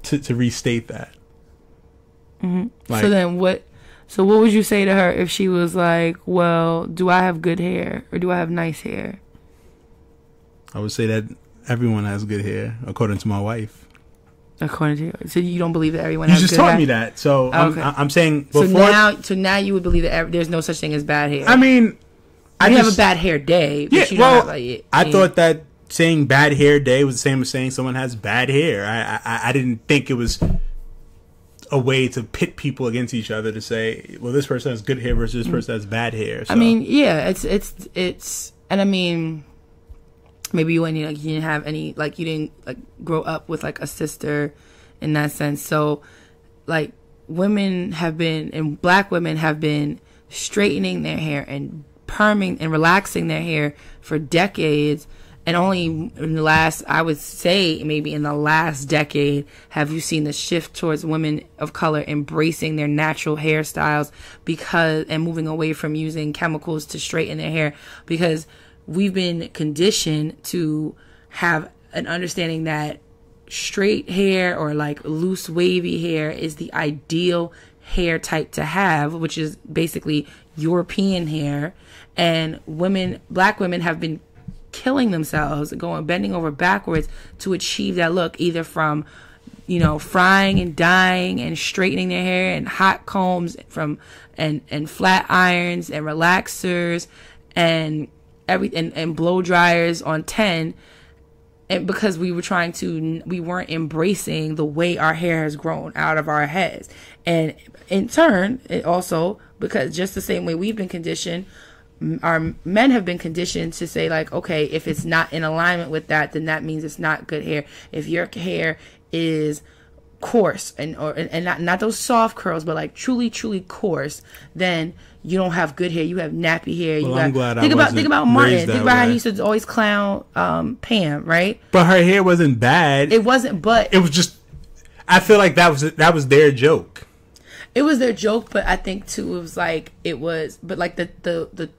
to restate that. Mm-hmm. Like, so then what? So what would you say to her if she was like, well, do I have good hair or do I have nice hair? I would say that everyone has good hair, according to my wife. According to you. So you don't believe that everyone has good hair? You just taught me that. So okay. I'm saying before. So now you would believe that there's no such thing as bad hair. I mean, I have a bad hair day. But you don't have, I thought that saying bad hair day was the same as saying someone has bad hair. I didn't think it was a way to pit people against each other to say, well, this person has good hair versus this person has bad hair. So. I mean, yeah, it's, and I mean, maybe you didn't have any, like, you didn't like grow up with like a sister in that sense. So like women have been, and black women have been straightening their hair and perming and relaxing their hair for decades. And only in the last, I would say, maybe in the last decade, have you seen the shift towards women of color embracing their natural hairstyles and moving away from using chemicals to straighten their hair, because we've been conditioned to have an understanding that straight hair or like loose wavy hair is the ideal hair type to have, which is basically European hair. And black women have been killing themselves, bending over backwards to achieve that look, either from, frying and dyeing and straightening their hair and hot combs and flat irons and relaxers and and blow dryers on 10. And because we weren't embracing the way our hair has grown out of our heads. And in turn, it also, because just the same way we've been conditioned, our men have been conditioned to say, like, okay, if it's not in alignment with that, then that means it's not good hair. If your hair is coarse and not those soft curls, but like truly coarse, then you don't have good hair. You have nappy hair. Think about Martin. Think about how he used to always clown Pam, right? But her hair wasn't bad. It wasn't, but it was just. I feel like that was their joke. It was their joke, but I think too it was like but like the.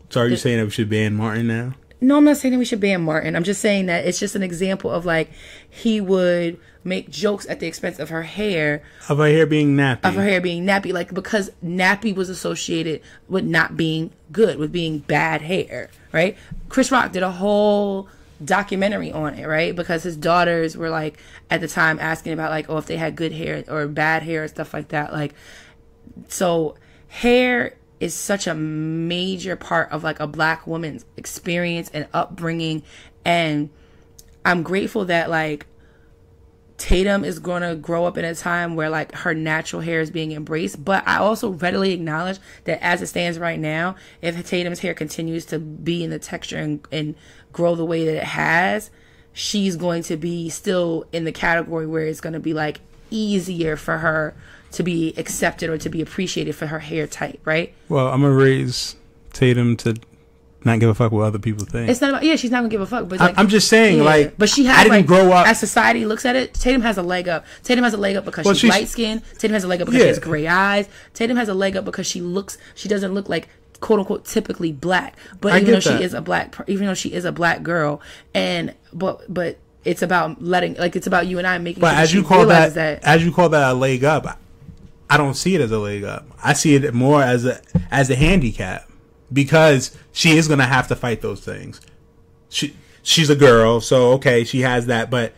So are you saying that we should ban Martin now? No, I'm not saying that we should ban Martin. I'm just saying that it's just an example of like he would make jokes at the expense of her hair. Of her hair being nappy. Of her hair being nappy. Like, because nappy was associated with not being good, with being bad hair, right? Chris Rock did a whole documentary on it, right? Because his daughters were like, at the time, asking about like, oh, if they had good hair or bad hair and stuff like that. Like, so hair is such a major part of like a black woman's experience and upbringing. And I'm grateful that like Tatum is going to grow up in a time where like her natural hair is being embraced. But I also readily acknowledge that as it stands right now, if Tatum's hair continues to be in the texture and grow the way that it has, she's going to be still in the category where it's going to be like easier for her to be accepted or to be appreciated for her hair type, right? Well, I'm gonna raise Tatum to not give a fuck what other people think. It's not about, she's not gonna give a fuck. But I'm just saying, like, but she has, I didn't grow up. As society looks at it, Tatum has a leg up. Tatum has a leg up because she's light skinned. Tatum has a leg up because she has gray eyes. Tatum has a leg up because she doesn't look like quote unquote typically black. But even though she is a black girl, and but it's about it's about you and I making. But as you call that a leg up, I don't see it as a leg up. I see it more as a handicap, because she is going to have to fight those things. She's a girl, so okay, she has that, but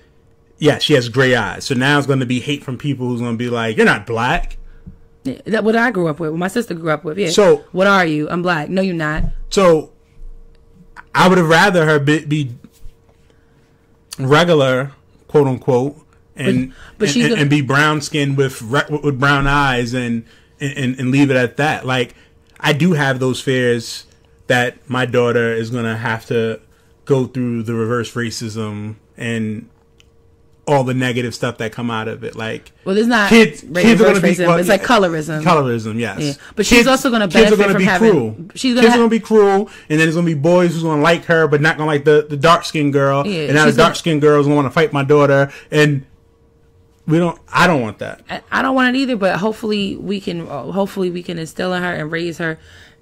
yeah, she has gray eyes. So now it's going to be hate from people who's going to be like, "You're not black." Yeah, that's what I grew up with. What my sister grew up with. Yeah. So what are you? I'm black. No, you're not. So I would have rather her be regular, quote unquote. And be brown skinned with brown eyes and and leave it at that. Like, I do have those fears that my daughter is going to have to go through the reverse racism and all the negative stuff that come out of it. Like, well, there's not kids are going to be, well, it's like colorism. Colorism, yes. Yeah. But she's also going to benefit from having cruel. Kids are going to be cruel, and then there's going to be boys who's going to like her, but not going to like the dark skinned girl. Yeah, and now the dark skinned girl is going to want to fight my daughter, and I don't want that. I don't want it either. But hopefully we can instill in her and raise her,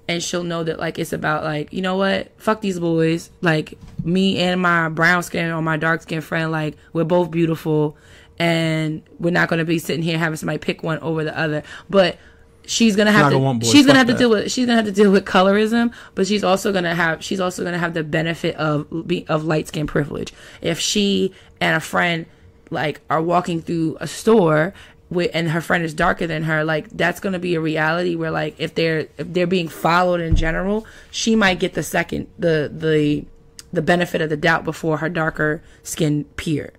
and she'll know that, like, it's about, like, you know what? Fuck these boys. Like, me and my brown skin or my dark skin friend, like, we're both beautiful, and we're not going to be sitting here having somebody pick one over the other. But she's gonna have to deal with colorism, but she's also gonna have the benefit of light skin privilege. If she and a friend, like, are walking through a store and her friend is darker than her, like, that's going to be a reality where, like, if they're being followed in general, she might get the benefit of the doubt before her darker skinned peer.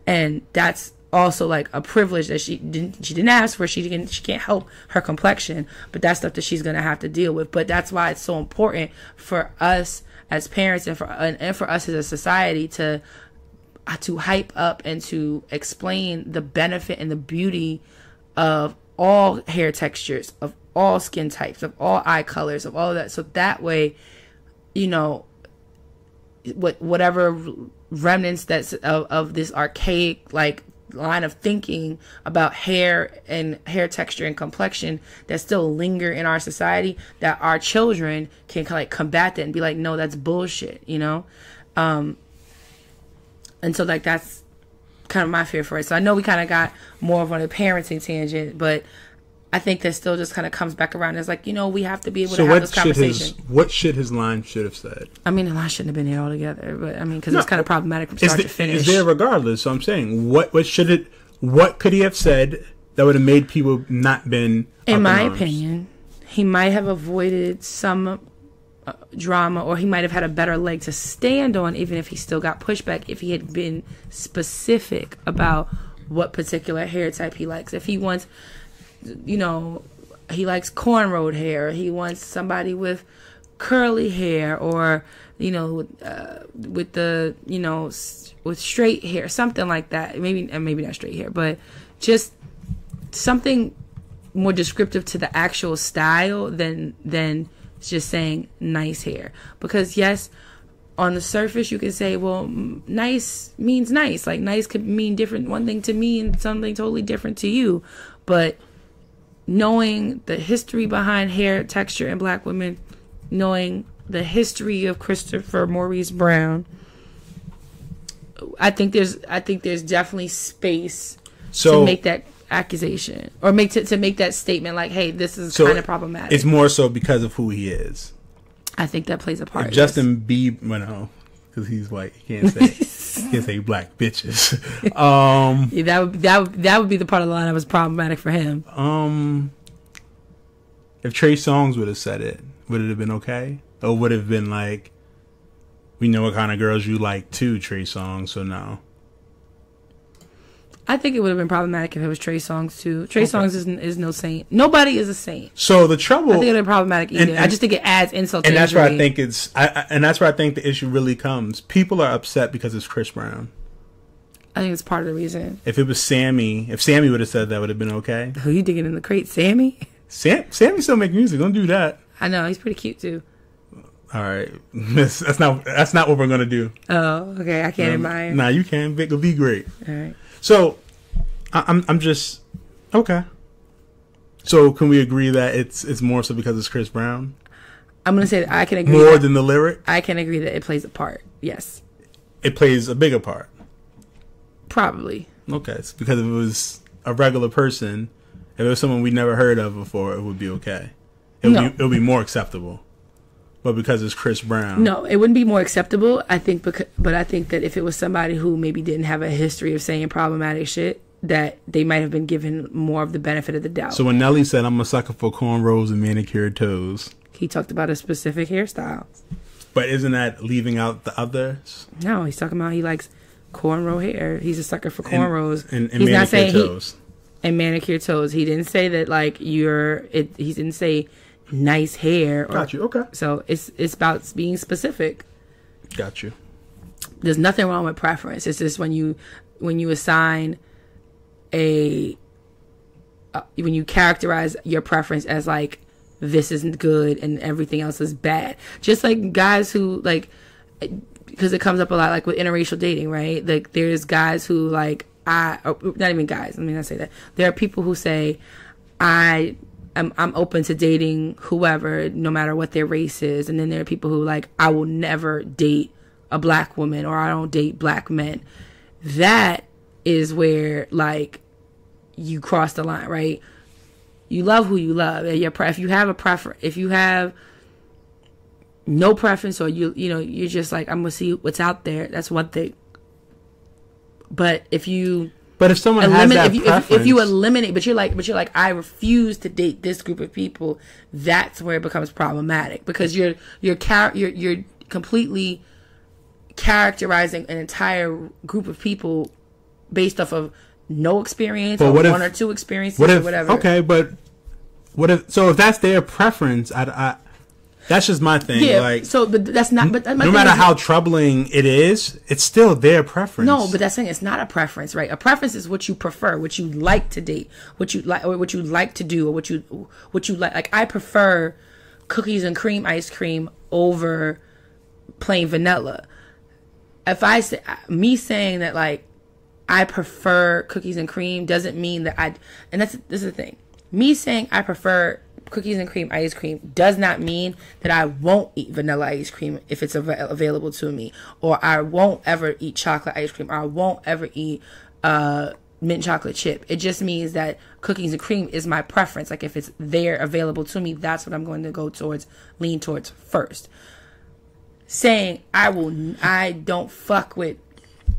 And that's also, like, a privilege that she didn't ask for. She can't help her complexion, but that's stuff that she's going to have to deal with. But that's why it's so important for us as parents and for us as a society to hype up and to explain the benefit and the beauty of all hair textures, of all skin types, of all eye colors, of all of that. So that way, you know, whatever remnants that's of this archaic, like, line of thinking about hair and hair texture and complexion that still linger in our society, that our children can, like, combat that and be like, no, that's bullshit, you know? And so, like, that's kind of my fear for it. So I know we kind of got more of on a parenting tangent, but I think that still just kind of comes back around. It's like, you know, we have to be able to have this conversation. What should his line should have said? I mean, the line shouldn't have been here altogether, but I mean, because it's kind of problematic from start to finish. Is there regardless? So I'm saying, what could he have said that would have made people not been in my opinion, he might have avoided some drama, or he might have had a better leg to stand on, even if he still got pushback, if he had been specific about what particular hair type he likes. If he wants, you know, he likes cornrowed hair, he wants somebody with curly hair, or, you know, with the, you know, with straight hair, something like that. Maybe not straight hair, but just something more descriptive to the actual style than just saying nice hair. Because yes, on the surface you can say, well, nice means nice. Like, nice could mean different, one thing to me and something totally different to you. But knowing the history behind hair texture in Black women, knowing the history of Christopher Maurice Brown, I think there's definitely space to make that accusation, or to make that statement, like, hey, this is kind of problematic. It's more so because of who he is. I think that plays a part. If Justin Bieber, well, because he's white, he can't say black bitches. Yeah, that would be the part of the line that was problematic for him. If Trey Songz would have said it, would it have been okay? Or would it have been like, we know what kind of girls you like too, Trey Songz, so no? I think it would have been problematic if it was Trey Songz too. Trey Songz is no saint. Nobody is a saint. So the trouble, I think it would have been problematic either. And I just think it adds insult to injury. And that's where I think the issue really comes. People are upset because it's Chris Brown. I think it's part of the reason. If it was Sammy, if Sammy would have said that, would have been okay. Who you digging in the crate, Sammy? Sammy still make music. Don't do that. I know, he's pretty cute too. All right, that's not what we're gonna do. Oh, okay. I can't admire. Nah, you can. Vic will be great. All right. So, I'm just okay. So, can we agree that it's more so because it's Chris Brown? I'm gonna say that I can agree more than the lyric. I can agree that it plays a part. Yes, it plays a bigger part. Probably. Okay, it's because if it was a regular person, if it was someone we never heard of before, it would be okay. It would be more acceptable. But because it's Chris Brown, no, it wouldn't be more acceptable. I think, but I think that if it was somebody who maybe didn't have a history of saying problematic shit, that they might have been given more of the benefit of the doubt. So when Nelly said, "I'm a sucker for cornrows and manicured toes," he talked about a specific hairstyle. But isn't that leaving out the others? No, he's talking about he likes cornrow hair. He's a sucker for cornrows. And he's not saying toes. and manicure toes. He didn't say that like he didn't say nice hair. Got you. Okay. So it's about being specific. Got you. There's nothing wrong with preference. It's just when you assign when you characterize your preference as like this isn't good and everything else is bad. Just like guys who like, because it comes up a lot like with interracial dating, right? Like there's guys who like not even guys. Let me not say that. There are people who say I'm open to dating whoever, no matter what their race is, and then there are people who like I will never date a black woman or I don't date black men. That is where like you cross the line, right? You love who you love. And if you have a preference, if you have no preference, or you're just like, I'm gonna see what's out there, that's one thing. But if someone has that preference, if you eliminate, but you're like, I refuse to date this group of people, that's where it becomes problematic, because you're completely characterizing an entire group of people based off of no experience, or one or two experiences, or whatever. Okay, but if that's their preference, I that's just my thing. Yeah, like, so but that's not. But no matter how troubling it is, it's still their preference. No, but that's saying it's not a preference, right? A preference is what you prefer, what you like to date, what you like, or what you like to do, or what you like. Like I prefer cookies and cream ice cream over plain vanilla. If I say saying that like I prefer cookies and cream doesn't mean that this is the thing. Me saying I prefer cookies and cream ice cream does not mean that I won't eat vanilla ice cream if it's available to me, or I won't ever eat chocolate ice cream, or I won't ever eat mint chocolate chip. It just means that cookies and cream is my preference. Like if it's there available to me, that's what I'm going to lean towards first. Saying I don't fuck with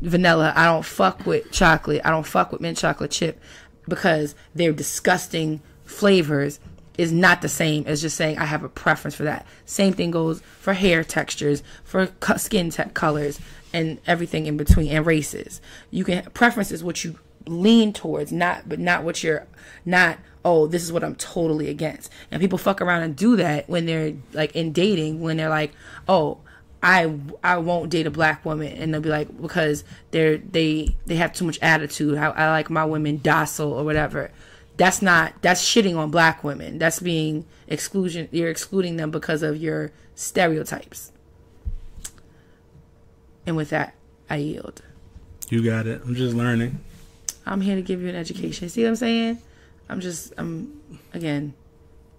vanilla, I don't fuck with chocolate, I don't fuck with mint chocolate chip because they're disgusting flavors is not the same as just saying I have a preference for that. Same thing goes for hair textures, for skin colors, and everything in between, and races. Preference is what you lean towards, not what you're not. Oh, this is what I'm totally against. And people fuck around and do that when they're like in dating, when they're like, oh, I won't date a black woman, and they'll be like, because they have too much attitude. I like my women docile or whatever. That's shitting on black women. That's being exclusion. You're excluding them because of your stereotypes. And with that, I yield. You got it. I'm just learning. I'm here to give you an education. See what I'm saying? I'm again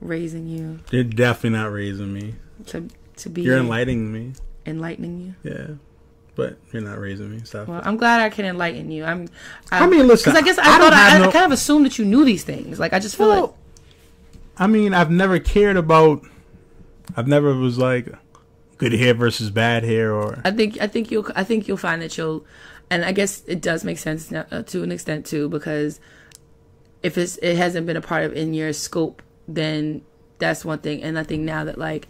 raising you. You're definitely not raising me. To be. You're enlightening me. Enlightening you? Yeah. But you're not raising me. Stop. Well, I'm glad I can enlighten you. I mean, listen. Because I guess I kind of assumed that you knew these things. Like, I just feel like. I mean, I've never cared about. I've never was like good hair versus bad hair, or. I think you'll find that you'll, and I guess it does make sense now, to an extent too, because if it hasn't been a part of in your scope, then that's one thing. And I think now that like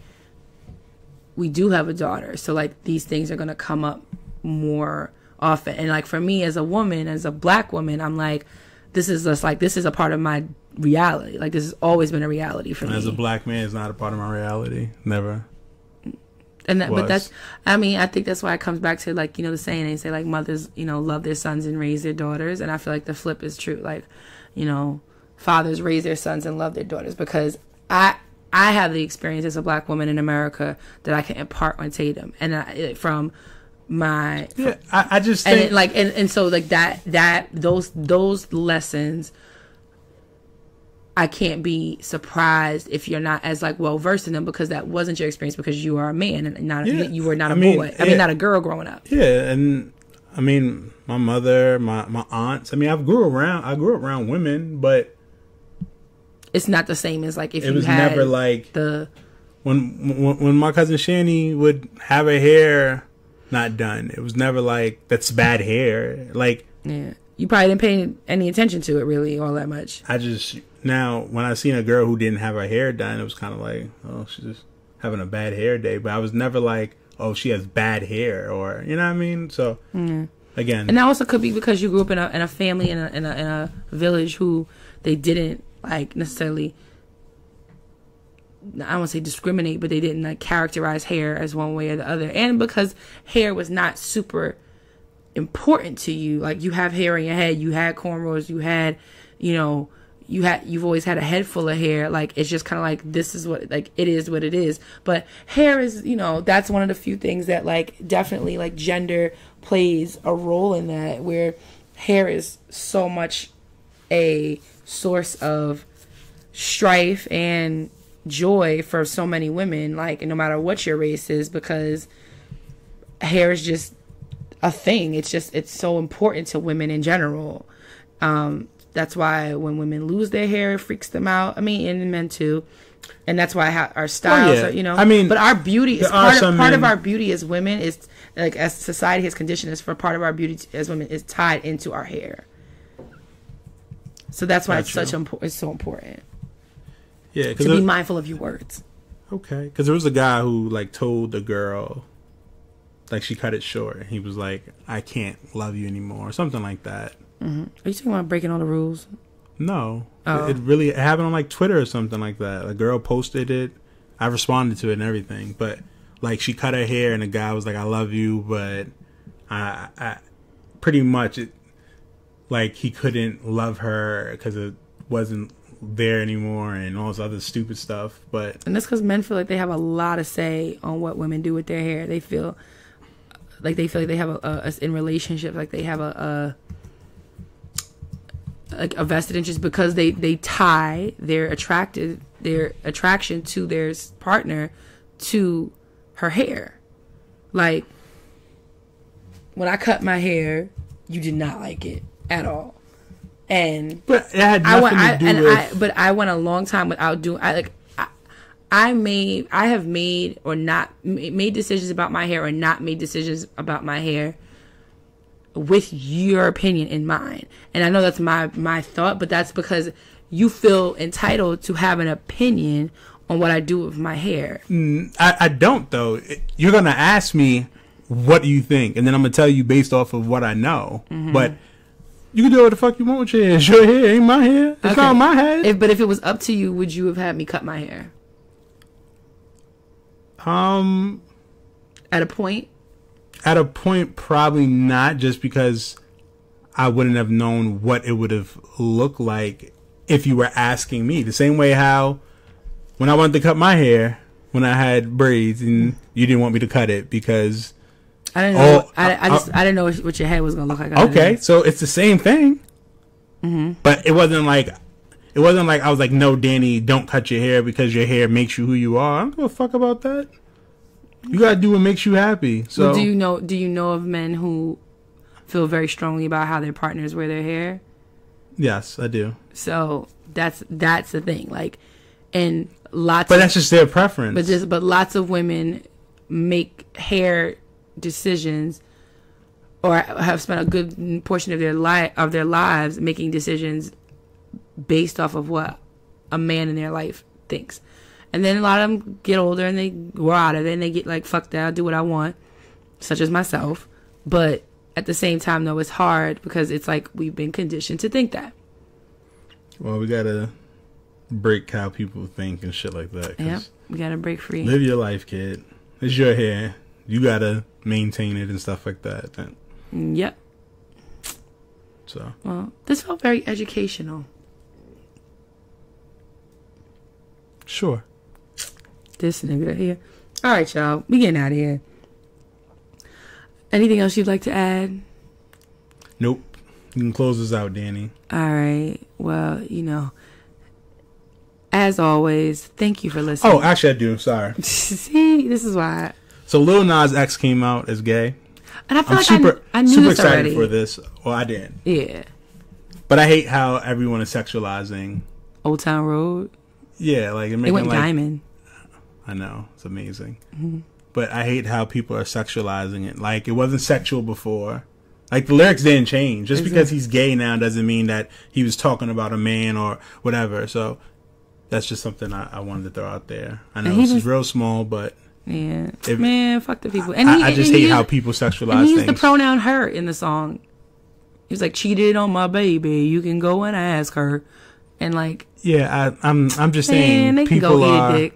we do have a daughter, so like these things are gonna come up more often. And like for me as a woman, as a black woman, I'm like, this is a part of my reality. Like this has always been a reality for me. As a black man, it's not a part of my reality. Never. But that's, I mean, I think that's why it comes back to like, the saying, they say like mothers, love their sons and raise their daughters. And I feel like the flip is true. Like, fathers raise their sons and love their daughters, because I have the experience as a black woman in America that I can impart on Tatum, and I just think and so like that those lessons, I can't be surprised if you're not as like well versed in them, because that wasn't your experience, because you are a man and you were not a boy. I mean, not a girl growing up. Yeah, and I mean, my mother, my aunts. I mean, I grew up around women, but it's not the same as like if it was never like when my cousin Shani would have her hair not done. It was never like that's bad hair. Like, yeah, you probably didn't pay any attention to it really all that much. Now when I seen a girl who didn't have her hair done, it was kind of like, oh, she's just having a bad hair day. But I was never like, oh, she has bad hair, or you know what I mean. So again, and that also could be because you grew up in a family in a village who they didn't like necessarily, I don't want to say discriminate, but they didn't like characterize hair as one way or the other. And because hair was not super important to you, like you have hair in your head, you had cornrows, you had, you know, you've always had a head full of hair. Like, it's just kind of like, this is what, like, it is what it is. But hair is, you know, that's one of the few things that, like, definitely, like, gender plays a role in that, where hair is so much a source of strife and joy for so many women, like, no matter what your race is, because hair is just a thing. It's so important to women in general. That's why when women lose their hair, it freaks them out. I mean, and men too. And that's why our styles are, you know. I mean, but our beauty is part of our beauty as women is, like, as society has conditioned us, for part of our beauty as women is tied into our hair. So that's why it's so important. Yeah, to be mindful of your words. Okay, because there was a guy who, like, told the girl, like, she cut it short. He was like, "I can't love you anymore," or something like that. Mm-hmm. Are you talking about breaking all the rules? No. Oh. It happened on, like, Twitter or something like that. A girl posted it. I responded to it and everything. But, like, she cut her hair and the guy was like, "I love you," but I pretty much, like, he couldn't love her because it wasn't there anymore and all this other stupid stuff. And that's because men feel like they have a lot of say on what women do with their hair. They feel like they have in relationships, like they have a vested interest, because they tie their attraction to their partner to her hair. Like, when I cut my hair, you did not like it at all, but it had nothing to do with. But I went a long time without doing. I have made or not made decisions about my hair, or not made decisions about my hair with your opinion in mind. And I know that's my thought, but that's because you feel entitled to have an opinion on what I do with my hair. I don't, though. You're going to ask me, what do you think? And then I'm going to tell you based off of what I know. Mm-hmm. But you can do what the fuck you want with your hair. It's your hair, ain't my hair. It's not my head. But if it was up to you, would you have had me cut my hair? At a point? At a point, probably not, just because I wouldn't have known what it would have looked like if you were asking me. The same way how when I wanted to cut my hair, when I had braids, and you didn't want me to cut it because I didn't know. I didn't know what your head was gonna look like. Okay, so it's the same thing. Mm-hmm. But it wasn't like I was like, "No, Danny, don't cut your hair because your hair makes you who you are." I don't give a fuck about that. You gotta do what makes you happy. So, well, do you know of men who feel very strongly about how their partners wear their hair? Yes, I do. So that's the thing. Like, and but that's just their preference. But lots of women make hair decisions, or have spent a good portion of their lives making decisions based off of what a man in their life thinks. And then a lot of them get older and they grow out of it and they get like, fuck that, I'll do what I want, such as myself. But at the same time, though, it's hard because it's like we've been conditioned to think that. Well, we gotta break how people think and shit like that. Yeah, we gotta break free. Live your life, kid. It's your hair. You gotta maintain it and stuff like that. Yep. So. Well, this felt very educational. Sure. This nigga here. All right, y'all. We getting out of here. Anything else you'd like to add? Nope. You can close us out, Dani. All right. Well, you know, as always, thank you for listening. Oh, actually, I do. Sorry. See, this is why. So Lil Nas X came out as gay. And I feel I knew super this excited already. for this. Well, I didn't. Yeah. But I hate how everyone is sexualizing Old Town Road. Yeah, like it went like, diamond. I know, it's amazing. Mm-hmm. But I hate how people are sexualizing it. Like, it wasn't sexual before. Like, the lyrics didn't change. Just because he's gay now doesn't mean that he was talking about a man or whatever. So that's just something I wanted to throw out there. I know this is real small, but yeah, man, fuck the people. And I just hate how people sexualize and he things. used the pronoun her in the song. He was like, cheated on my baby. You can go and ask her. And like, yeah, I'm just saying people are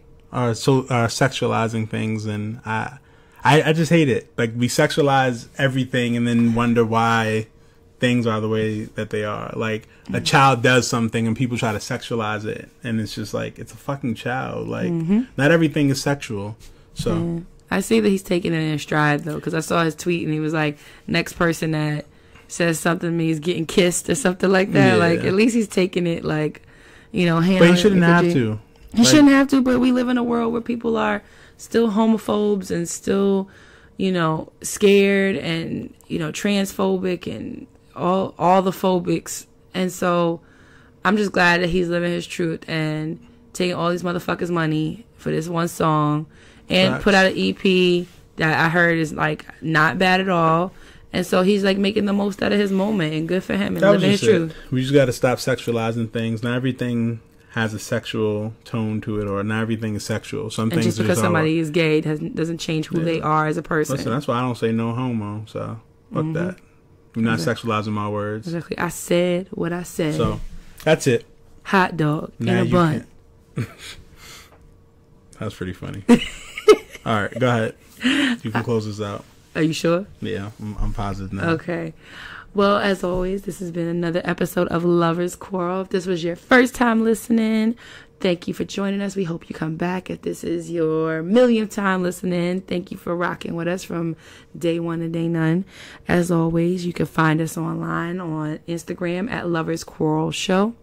sexualizing things, and I just hate it. Like, we sexualize everything and then wonder why things are the way that they are. Like, a child does something and people try to sexualize it, and it's just like, it's a fucking child. Like, not everything is sexual. So I see that he's taking it in stride though, because I saw his tweet and he was like, next person that says something to me is getting kissed or something like that. Yeah. Like, at least he's taking it, like, you know, but he shouldn't have to. He shouldn't have to, but we live in a world where people are still homophobes and still, you know, scared and, you know, transphobic and all the phobics. And so I'm just glad that he's living his truth and taking all these motherfuckers' money for this one song and put out an EP that I heard is like not bad at all. And so he's like making the most out of his moment, and good for him, and living his truth. We just got to stop sexualizing things. Not everything has a sexual tone to it, or not everything is sexual. Some things just because somebody is gay doesn't change who they are as a person. Listen, that's why I don't say no homo. So fuck that. You're not sexualizing my words. Exactly. I said what I said. So that's it. Hot dog in a bun. That was pretty funny. All right, go ahead. You can close this out. Are you sure? Yeah, I'm positive now. Okay. Well, as always, this has been another episode of Lovers Quarrel. If this was your first time listening, thank you for joining us. We hope you come back. If this is your millionth time listening, thank you for rocking with us from day one to day none. As always, you can find us online on Instagram at Lovers Quarrel Show,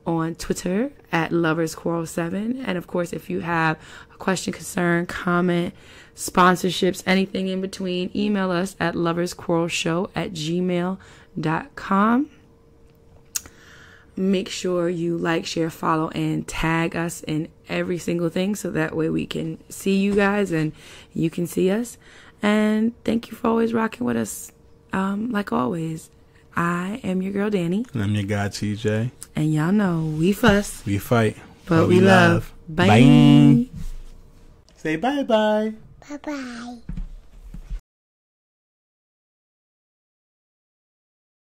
on Twitter at Lovers Quarrel 7. And of course, if you have a question, concern, comment, sponsorships, anything in between, email us at loversquarrelshow@gmail.com. Make sure you like, share, follow, and tag us in every single thing, so that way we can see you guys and you can see us. And thank you for always rocking with us. Like always, I am your girl Dani. And I'm your guy TJ. And y'all know we fuss, we fight, but we love. Bye. Say bye-bye. Bye-bye.